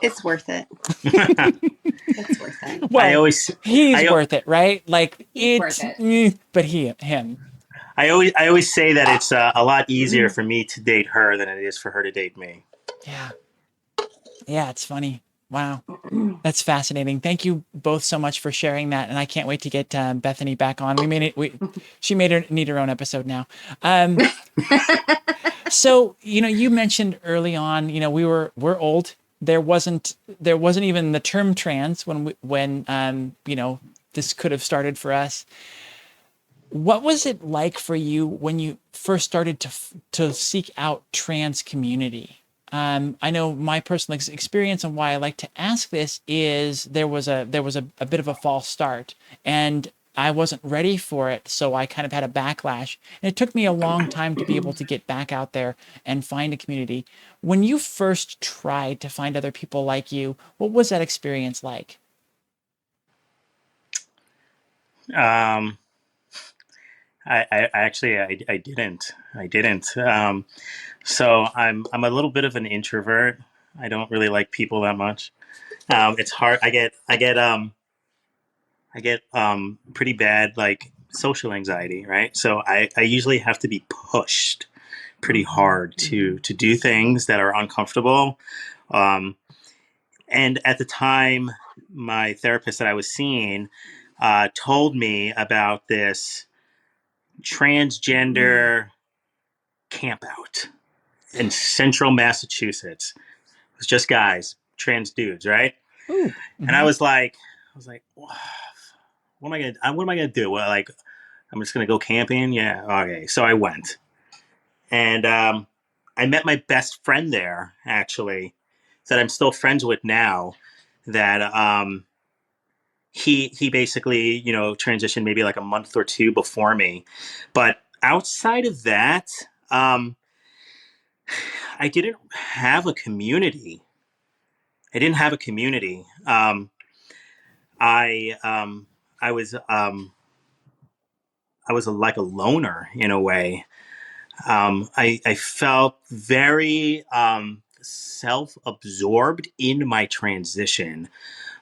It's worth it. It's worth it. I Well, always, he's I, worth it, right? Like He's worth it. but him. I always say that it's a lot easier for me to date her than it is for her to date me. Yeah. Yeah, it's funny. Wow. That's fascinating. Thank you both so much for sharing that. And I can't wait to get Bethany back on. She made her need her own episode now. So, you mentioned early on, we're old. There wasn't even the term trans when this could have started for us. What was it like for you when you first started to seek out trans community? I know my personal experience and why I like to ask this is there was a bit of a false start and I wasn't ready for it. So I kind of had a backlash and it took me a long time to be able to get back out there and find a community. When you first tried to find other people like you, what was that experience like? Um, I actually I didn't. I didn't. So I'm a little bit of an introvert. I don't really like people that much. It's hard. I get pretty bad like social anxiety, right? So I usually have to be pushed pretty hard to do things that are uncomfortable. Um, and at the time, my therapist that I was seeing told me about this transgender camp out in central Massachusetts. It was just guys, trans dudes, right? Ooh. And I was like, what am I gonna do? Well, like, I'm just gonna go camping. Yeah, okay. So I went, and I met my best friend there, actually, that I'm still friends with now. That he basically, transitioned maybe like a month or two before me. But outside of that, I didn't have a community. I didn't have a community. I I was like a loner in a way. I felt very self-absorbed in my transition.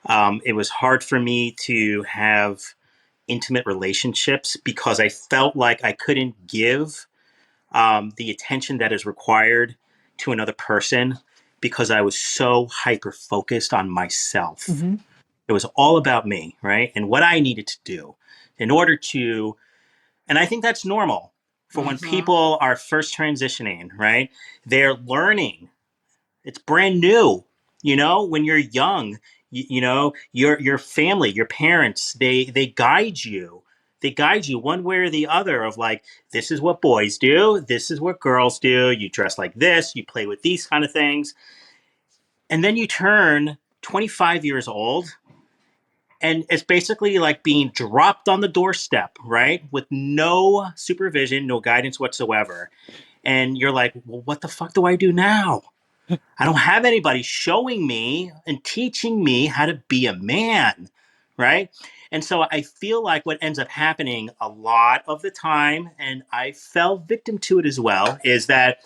It was hard for me to have intimate relationships because I felt like I couldn't give the attention that is required to another person because I was so hyper focused on myself. Mm-hmm. It was all about me, right? And what I needed to do in order to, and I think that's normal for when people are first transitioning, right? They're learning. It's brand new. When you're young, your family, your parents, they guide you. They guide you one way or the other of like, this is what boys do. This is what girls do. You dress like this. You play with these kind of things. And then you turn 25 years old and it's basically like being dropped on the doorstep, right? With no supervision, no guidance whatsoever. And you're like, well, what the fuck do I do now? I don't have anybody showing me and teaching me how to be a man, right? And so I feel like what ends up happening a lot of the time, and I fell victim to it as well, is that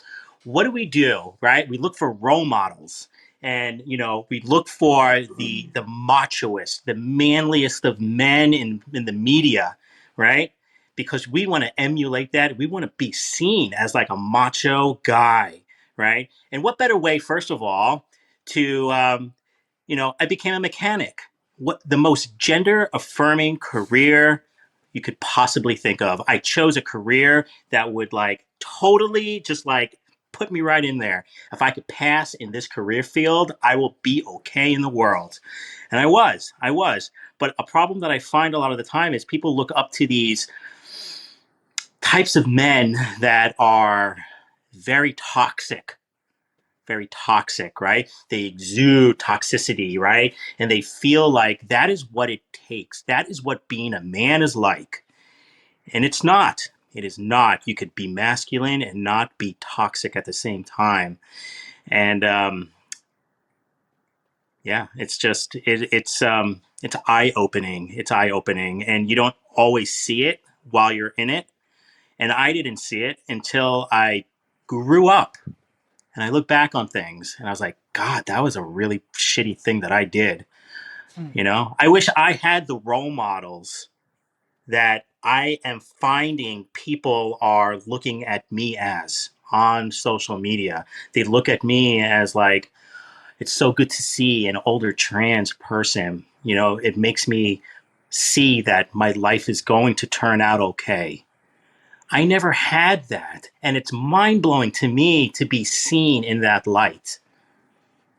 what do, right? We look for role models. And we look for the machoist, the manliest of men in the media, right? Because we want to emulate that. We want to be seen as like a macho guy, right? And what better way, first of all, to I became a mechanic. What the most gender affirming career you could possibly think of. I chose a career that would like totally just like put me right in there. If I could pass in this career field, I will be okay in the world. And I was. But a problem that I find a lot of the time is people look up to these types of men that are very toxic, right? They exude toxicity, right? And they feel like that is what it takes. That is what being a man is like. And it's not. It is not. You could be masculine and not be toxic at the same time. And yeah, it's just it's eye opening. It's eye opening, and you don't always see it while you're in it. And I didn't see it until I grew up. And I look back on things and I was like, God, that was a really shitty thing that I did. I wish I had the role models that I am finding people are looking at me as on social media. They look at me as like, it's so good to see an older trans person. It makes me see that my life is going to turn out okay. I never had that. And it's mind blowing to me to be seen in that light.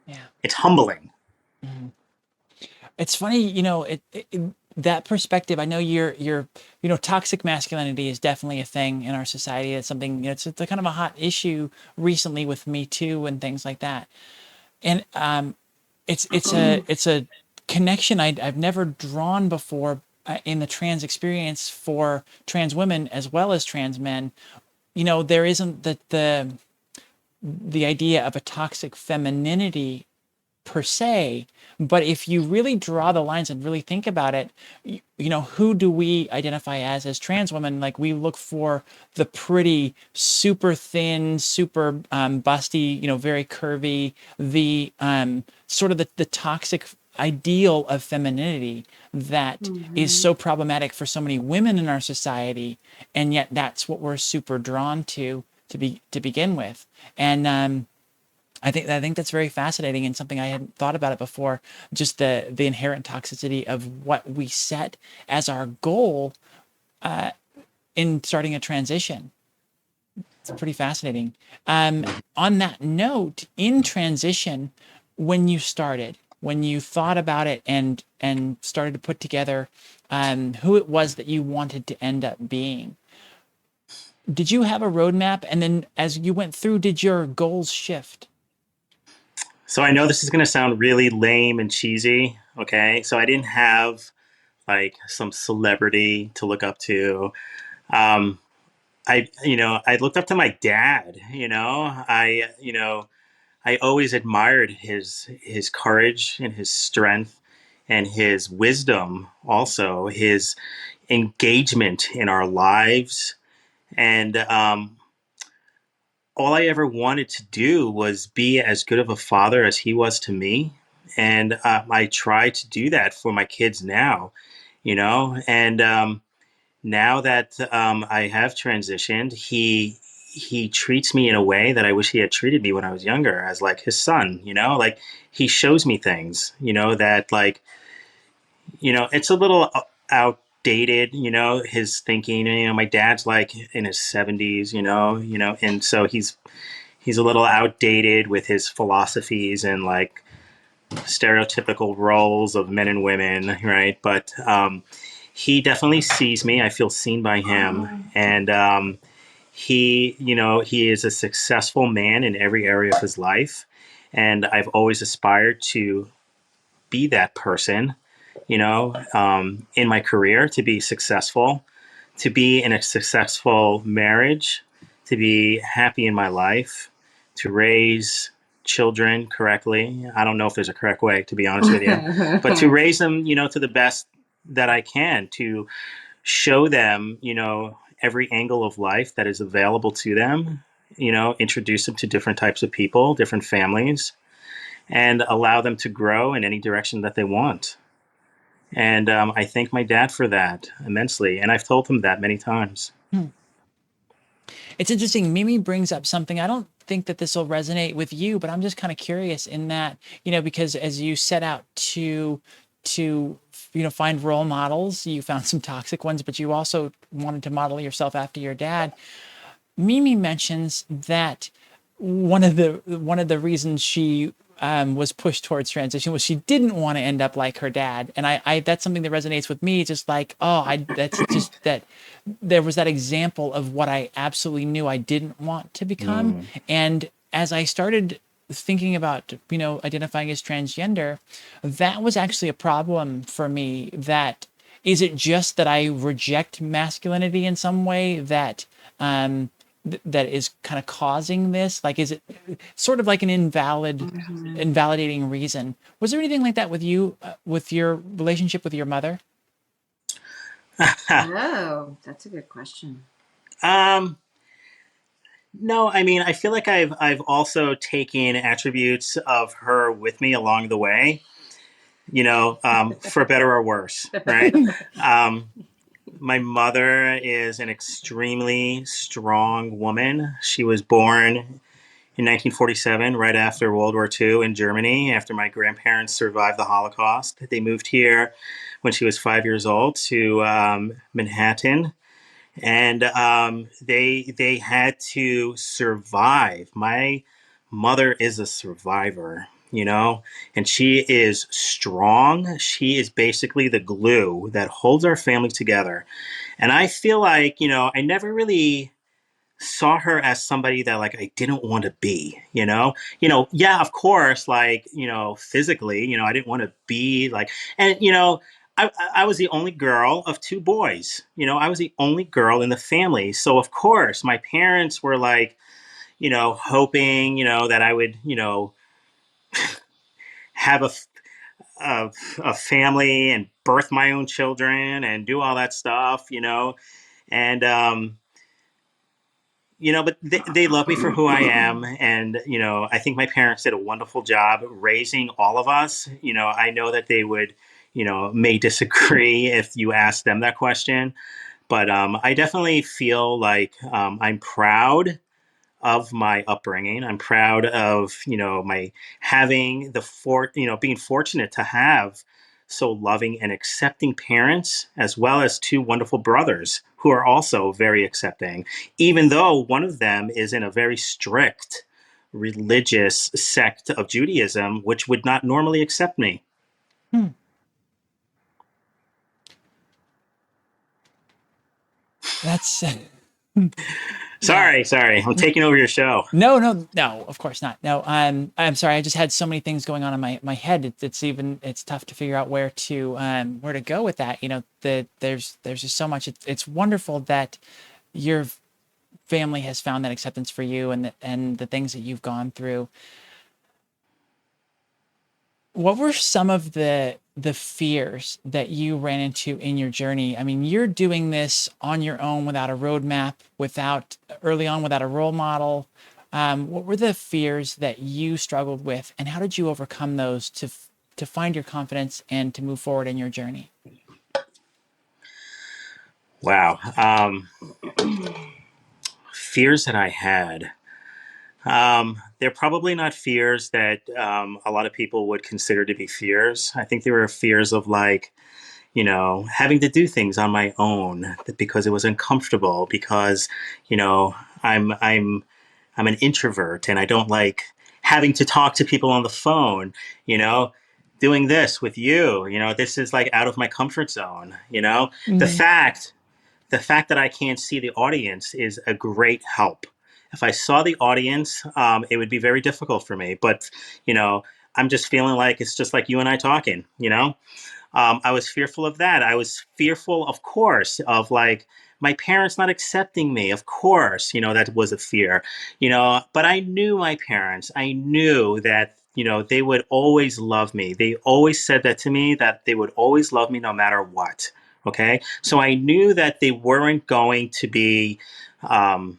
Yeah. It's humbling. Mm-hmm. It's funny, that perspective. I know you're toxic masculinity is definitely a thing in our society. It's something, it's a kind of a hot issue recently with Me Too and things like that. And it's a connection I've never drawn before in the trans experience for trans women as well as trans men. There isn't the idea of a toxic femininity per se, but if you really draw the lines and really think about it, who do we identify as trans women? Like, we look for the pretty, super thin, super busty, very curvy, the sort of the toxic ideal of femininity that is so problematic for so many women in our society, and yet that's what we're super drawn to begin with. And I think that's very fascinating and something I hadn't thought about it before. Just the inherent toxicity of what we set as our goal in starting a transition. It's pretty fascinating. On that note, in transition, when you thought about it and started to put together who it was that you wanted to end up being, did you have a roadmap? And then as you went through, did your goals shift? So I know this is going to sound really lame and cheesy. Okay. So I didn't have like some celebrity to look up to. Um, I looked up to my dad. I always admired his courage and his strength and his wisdom, also his engagement in our lives. And all I ever wanted to do was be as good of a father as he was to me. And I try to do that for my kids now, and now that I have transitioned, he treats me in a way that I wish he had treated me when I was younger, as like his son. Like he shows me things, that like it's a little outdated. His thinking. My dad's like in his 70s. And so he's a little outdated with his philosophies and like stereotypical roles of men and women, right? But he definitely sees me. I feel seen by him, and he is a successful man in every area of his life, and I've always aspired to be that person, in my career, to be successful, to be in a successful marriage, to be happy in my life, to raise children correctly. I don't know if there's a correct way, to be honest with you, but to raise them, to the best that I can, to show them, every angle of life that is available to them, introduce them to different types of people, different families, and allow them to grow in any direction that they want. And I thank my dad for that immensely. And I've told him that many times. It's interesting. Mimi brings up something. I don't think that this will resonate with you, but I'm just kind of curious in that, because as you set out to find role models, you found some toxic ones, but you also wanted to model yourself after your dad. Mimi mentions that one of the reasons she was pushed towards transition was she didn't want to end up like her dad, and I that's something that resonates with me. Just like, that's just that there was that example of what I absolutely knew I didn't want to become, and as I started thinking about identifying as transgender, that was actually a problem for me. That is it just that I reject masculinity in some way that that is kind of causing this? Like, is it sort of like an invalidating reason? Was there anything like that with you, with your relationship with your mother? Oh, that's a good question. No, I mean, I feel like I've also taken attributes of her with me along the way, for better or worse, right? My mother is an extremely strong woman. She was born in 1947, right after World War II in Germany, after my grandparents survived the Holocaust. They moved here when she was 5 years old to Manhattan, and they had to survive. My mother is a survivor, and she is strong. She is basically the glue that holds our family together. And I feel like, I never really saw her as somebody that like I didn't want to be, yeah, of course, like, physically, I didn't want to be like, and, I was the only girl of two boys, I was the only girl in the family. So of course my parents were like, hoping, that I would, have a family and birth my own children and do all that stuff, and, but they love me for who I am. And, I think my parents did a wonderful job raising all of us. I know that they would, may disagree if you ask them that question. But I definitely feel like I'm proud of my upbringing. I'm proud of, my having being fortunate to have so loving and accepting parents, as well as two wonderful brothers who are also very accepting, even though one of them is in a very strict religious sect of Judaism, which would not normally accept me. That's Yeah. Sorry. I'm taking over your show. No, of course not. No, I'm sorry. I just had so many things going on in my head. It's tough to figure out where to go with that. There's just so much. It's wonderful that your family has found that acceptance for you and the things that you've gone through. What were some of the fears that you ran into in your journey? I mean, you're doing this on your own without a roadmap, without a role model. What were the fears that you struggled with, and how did you overcome those to find your confidence and to move forward in your journey? Wow. Fears that I had. They're probably not fears that a lot of people would consider to be fears. I think they were fears of like, having to do things on my own because it was uncomfortable. Because, you know, I'm an introvert and I don't like having to talk to people on the phone. You know, doing this with you. This is like out of my comfort zone. The Mm-hmm. fact that I can't see the audience is a great help. If I saw the audience, it would be very difficult for me. But, I'm just feeling like it's just like you and I talking, I was fearful of that. I was fearful, of course, of like my parents not accepting me. Of course, that was a fear, but I knew my parents. I knew that, they would always love me. They always said that to me, that they would always love me no matter what. Okay. So I knew that they weren't going to be, um,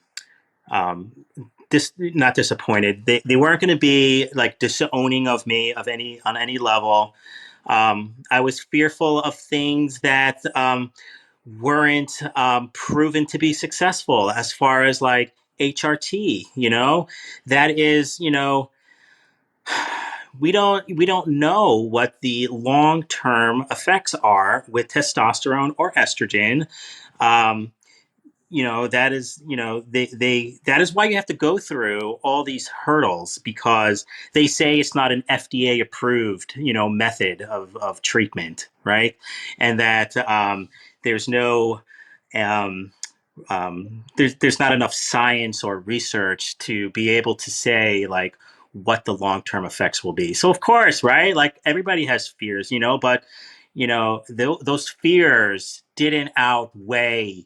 um, not disappointed. They weren't going to be like disowning of me on any level. I was fearful of things that weren't proven to be successful, as far as like HRT. That is, we don't know what the long term effects are with testosterone or estrogen. Um, that is that is why you have to go through all these hurdles, because they say it's not an FDA approved method of treatment, right? And that there's no um, there's not enough science or research to be able to say like what the long-term effects will be. So of course, right, like everybody has fears, but those fears didn't outweigh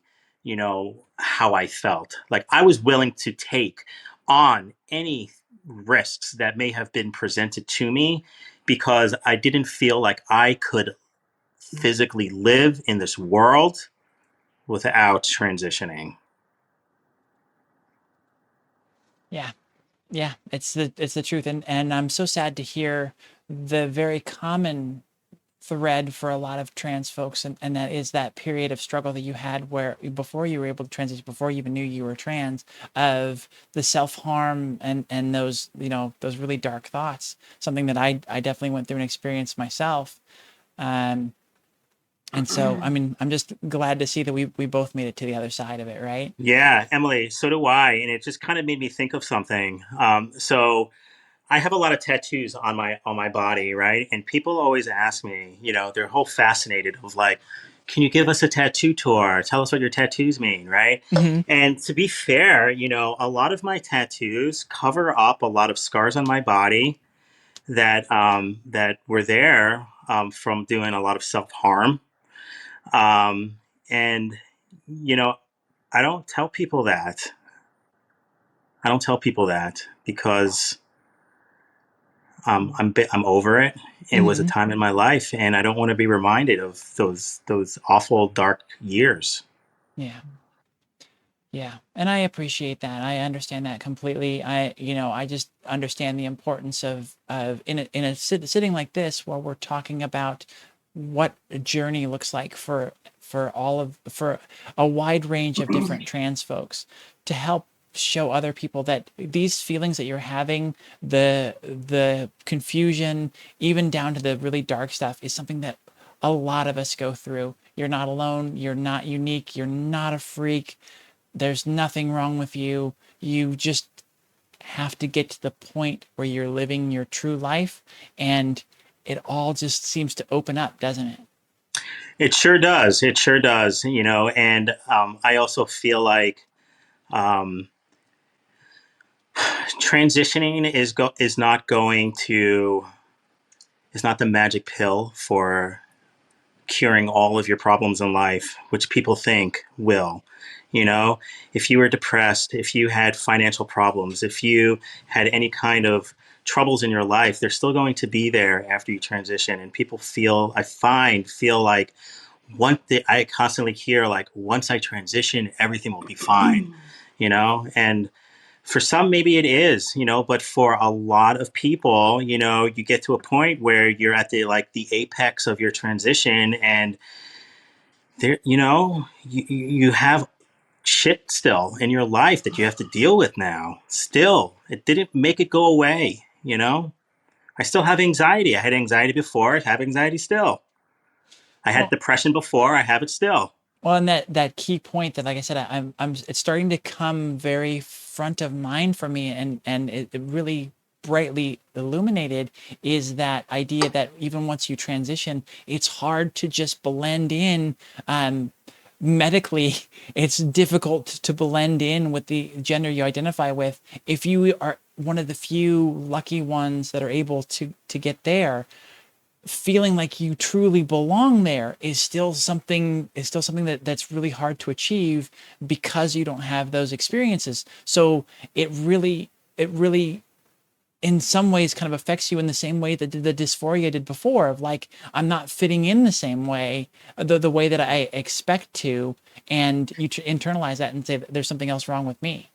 how I felt. Like I was willing to take on any risks that may have been presented to me, because I didn't feel like I could physically live in this world without transitioning. Yeah, yeah, it's the truth, and I'm so sad to hear the very common thread for a lot of trans folks, and that is that period of struggle that you had where before you were able to transition, before you even knew you were trans, of the self-harm and those those really dark thoughts, something that I definitely went through and experienced myself. um and so I mean, I'm just glad to see that we both made it to the other side of it, right? Yeah, Emily, so do I. And it just kind of made me think of something. So I have a lot of tattoos on my body, right? And people always ask me, they're whole fascinated of like, can you give us a tattoo tour? Tell us what your tattoos mean, right? Mm-hmm. And to be fair, a lot of my tattoos cover up a lot of scars on my body that were there from doing a lot of self harm. And you know, I don't tell people that. I don't tell people that because I'm over it. It was a Mm-hmm. time in my life, and I don't want to be reminded of those awful dark years. Yeah. Yeah, and I appreciate that. I understand that completely. I just understand the importance of sitting like this, where we're talking about what a journey looks like for a wide range of different trans folks, to help show other people that these feelings that you're having, the confusion, even down to the really dark stuff, is something that a lot of us go through. You're not alone. You're not unique. You're not a freak. There's nothing wrong with you. You just have to get to the point where you're living your true life, and it all just seems to open up, doesn't it? It sure does. It sure does. And I also feel like Um, Transitioning is not going to is not the magic pill for curing all of your problems in life, which people think will. You know, if you were depressed, if you had financial problems, if you had any kind of troubles in your life, they're still going to be there after you transition. And people feel like I constantly hear like, once I transition, everything will be fine, you know? And for some, maybe it is, you know, but for a lot of people, you know, you get to a point where you're at the apex of your transition, and there, you know, you have shit still in your life that you have to deal with now. Still, it didn't make it go away, you know? I still have anxiety. I had anxiety before, I have anxiety still. I had Well, depression before, I have it still. well, and that key point that, like I said, it's starting to come very front of mind for me, and it really brightly illuminated is that idea that even once you transition, it's hard to just blend in. Medically, it's difficult to blend in with the gender you identify with. If you are one of the few lucky ones that are able to get there, feeling like you truly belong there is still something that's really hard to achieve because you don't have those experiences. So it really in some ways kind of affects you in the same way that the dysphoria did before, of like, I'm not fitting in the same way, the way that I expect to, and you internalize that and say there's something else wrong with me.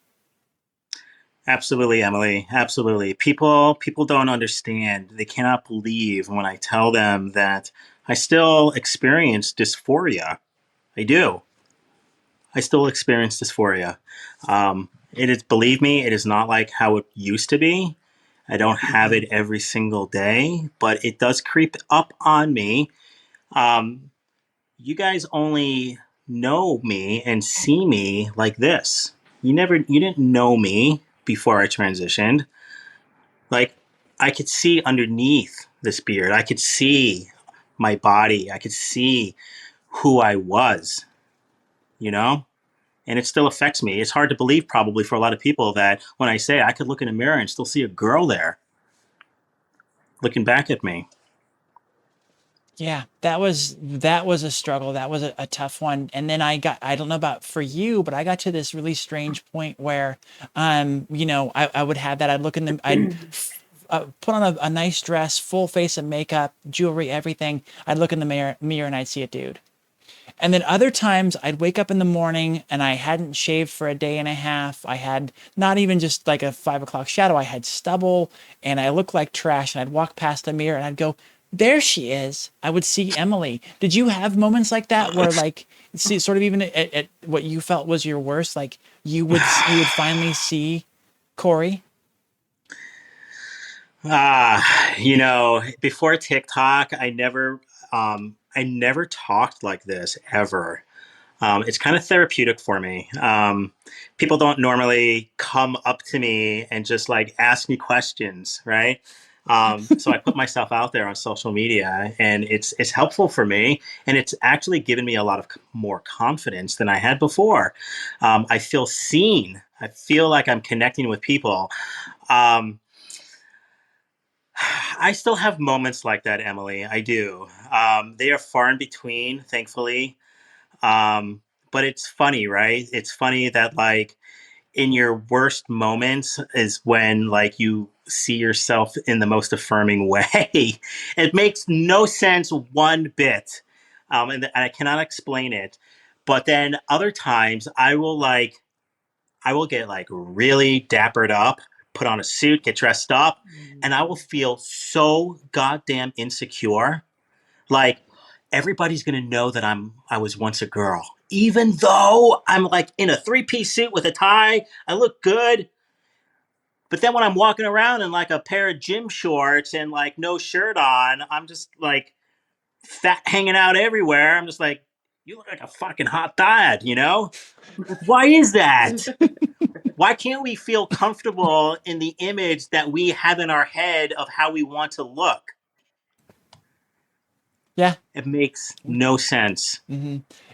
Absolutely, Emily. Absolutely. People don't understand. They cannot believe when I tell them that I still experience dysphoria. I do. I still experience dysphoria. It is, believe me, it is not like how it used to be. I don't have it every single day, but it does creep up on me. Um, you guys only know me and see me like this. You didn't know me before I transitioned. Like, I could see underneath this beard. I could see my body. I could see who I was, you know? And it still affects me. It's hard to believe, probably, for a lot of people, that when I say I could look in a mirror and still see a girl there looking back at me. Yeah, that was a struggle. That was a tough one. And then I don't know about for you, but I got to this really strange point where, I would have that. I'd put on a nice dress, full face of makeup, jewelry, everything. I'd look in the mirror and I'd see a dude. And then other times I'd wake up in the morning and I hadn't shaved for a day and a half. I had not even just like a 5 o'clock shadow. I had stubble and I looked like trash. And I'd walk past the mirror and I'd go, there she is. I would see Emily. Did you have moments like that where, like, see, sort of even at what you felt was your worst, like you would finally see Corey? Before TikTok, I never talked like this ever. It's kind of therapeutic for me. People don't normally come up to me and just like ask me questions, right? So I put myself out there on social media, and it's helpful for me, and it's actually given me a lot of more confidence than I had before. I feel seen. I feel like I'm connecting with people. Um, I still have moments like that, Emily. I do. They are far in between, thankfully. Um, but it's funny, right? It's funny that, like, in your worst moments is when, like, you see yourself in the most affirming way. It makes no sense one bit. And I cannot explain it. But then other times I will get like really dappered up, put on a suit, get dressed up, and I will feel so goddamn insecure. Like, everybody's gonna know that I was once a girl, even though I'm like in a three-piece suit with a tie. I look good, but then when I'm walking around in like a pair of gym shorts and like no shirt on, I'm just like fat hanging out everywhere. I'm just like, you look like a fucking hot dad, you know? Why is that? Why can't we feel comfortable in the image that we have in our head of how we want to look? Yeah. It makes no sense.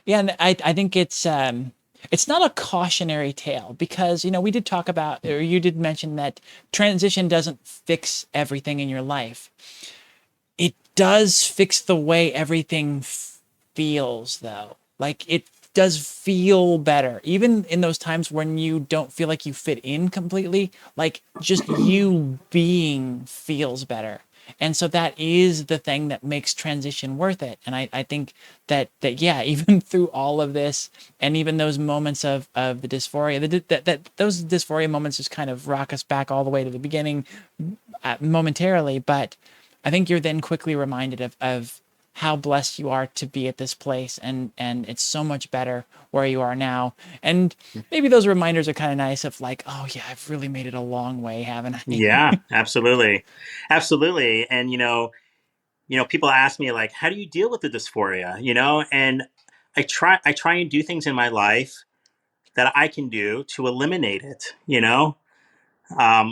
Yeah, and I think it's it's not a cautionary tale because, we did talk about, or you did mention that transition doesn't fix everything in your life. It does fix the way everything feels, though. Like, it does feel better, even in those times when you don't feel like you fit in completely. Like, just you being feels better. And so that is the thing that makes transition worth it. And I think that yeah, even through all of this, and even those moments of the dysphoria, that those dysphoria moments just kind of rock us back all the way to the beginning momentarily. But I think you're then quickly reminded of how blessed you are to be at this place, and it's so much better where you are now. And maybe those reminders are kind of nice of like, oh yeah, I've really made it a long way, haven't I? Yeah, absolutely. Absolutely. And, people ask me like, how do you deal with the dysphoria? And I try and do things in my life that I can do to eliminate it.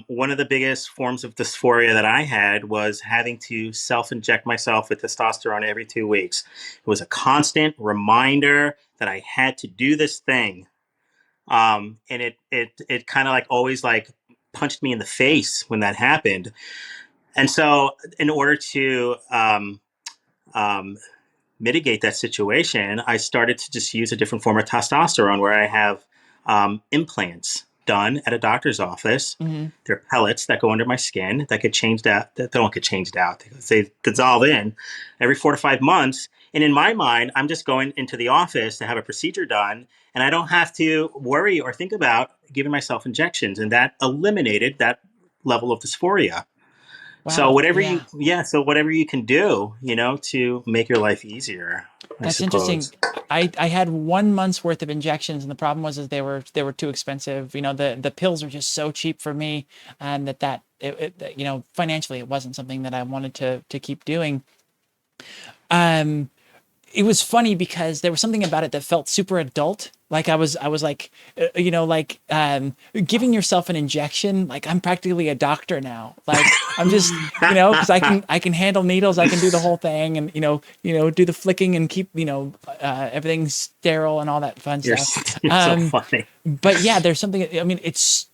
One of the biggest forms of dysphoria that I had was having to self-inject myself with testosterone every 2 weeks. It was a constant reminder that I had to do this thing. And it kind of like always like punched me in the face when that happened. And so in order to um, mitigate that situation, I started to just use a different form of testosterone where I have implants done at a doctor's office. Mm-hmm. They're pellets that go under my skin that get changed out. That don't get changed out. They dissolve in every 4 to 5 months. And in my mind, I'm just going into the office to have a procedure done, and I don't have to worry or think about giving myself injections. And that eliminated that level of dysphoria. So Wow, whatever you can do, to make your life easier, I that's interesting. suppose. I had 1 month's worth of injections, and the problem was is they were too expensive. The pills are just so cheap for me, and financially it wasn't something that I wanted to keep doing. Um, it was funny because there was something about it that felt super adult. Like I was like, giving yourself an injection. Like, I'm practically a doctor now. Like, I'm just, because I can handle needles. I can do the whole thing, and do the flicking and keep everything sterile and all that fun You're, stuff. you're so funny. But yeah, there's something. I mean, it's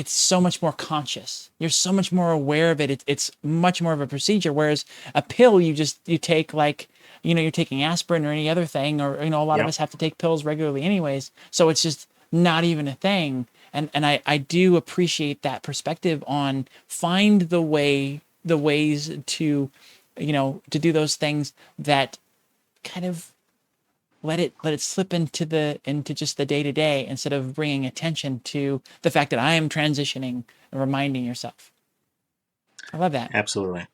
so much more conscious. You're so much more aware of it. It's much more of a procedure. Whereas a pill, you take like, you're taking aspirin or any other thing, or, a lot of Yep. us have to take pills regularly anyways. So it's just not even a thing. And I do appreciate that perspective on find the ways to, to do those things that kind of let it slip into just the day to day, instead of bringing attention to the fact that I am transitioning and reminding yourself. I love that. Absolutely.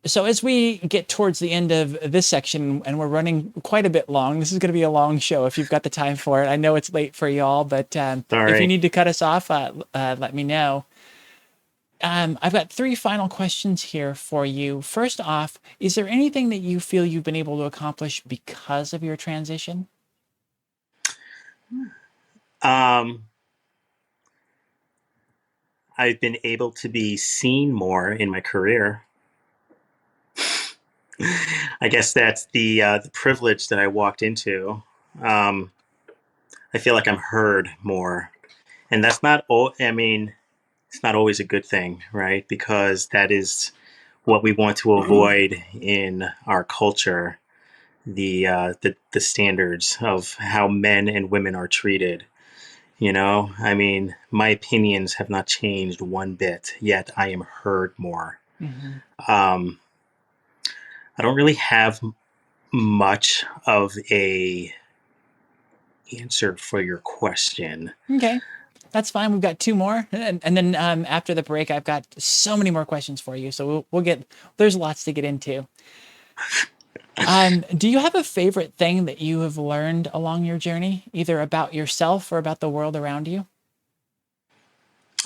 So as we get towards the end of this section, and we're running quite a bit long, this is going to be a long show if you've got the time for it. I know it's late for y'all, but if you need to cut us off, let me know. I've got 3 final questions here for you. First off, is there anything that you feel you've been able to accomplish because of your transition? Um, I've been able to be seen more in my career. I guess that's the privilege that I walked into. Um, I feel like I'm heard more, and that's not. I mean, it's not always a good thing, right? Because that is what we want to avoid in our culture. The standards of how men and women are treated. I mean, my opinions have not changed one bit, yet I am heard more. Mm-hmm. Um, I don't really have much of a answer for your question. Okay. That's fine. We've got 2 more, and then after the break, I've got so many more questions for you. So we'll get. There's lots to get into. Do you have a favorite thing that you have learned along your journey, either about yourself or about the world around you?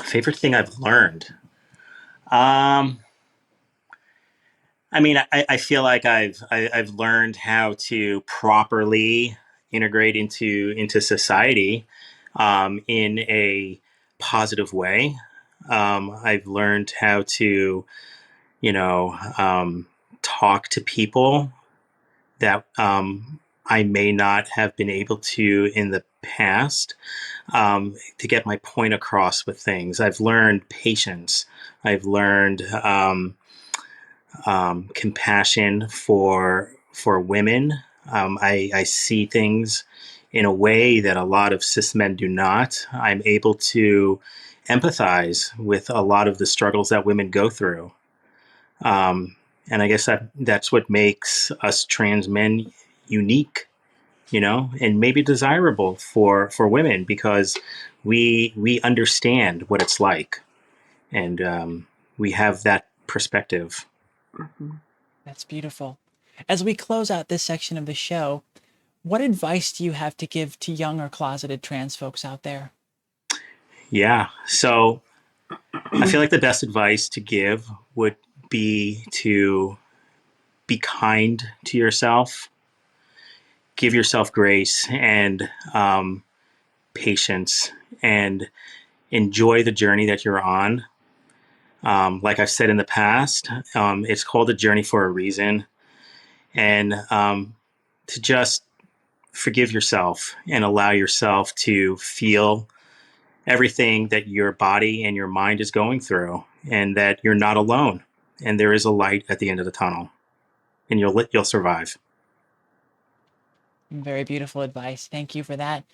Favorite thing I've learned. Um, I mean, I feel like I've learned how to properly integrate into society in a positive way. I've learned how to, you know, talk to people that I may not have been able to in the past, to get my point across with things. I've learned patience. I've learned compassion for women. I see things in a way that a lot of cis men do not. I'm able to empathize with a lot of the struggles that women go through. And I guess that's what makes us trans men unique, and maybe desirable for women, because we understand what it's like, and we have that perspective. Mhm. That's beautiful. As we close out this section of the show, what advice do you have to give to young or closeted trans folks out there? Yeah. So I feel like the best advice to give would be to be kind to yourself, give yourself grace and patience, and enjoy the journey that you're on. Like I've said in the past, it's called a journey for a reason. And to just forgive yourself and allow yourself to feel everything that your body and your mind is going through, and that you're not alone. And there is a light at the end of the tunnel, and you'll survive. Very beautiful advice. Thank you for that.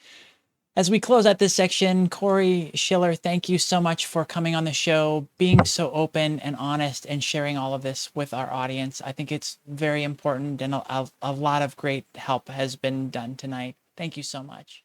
As we close out this section, Corey Schiller, thank you so much for coming on the show, being so open and honest, and sharing all of this with our audience. I think it's very important, and a lot of great help has been done tonight. Thank you so much.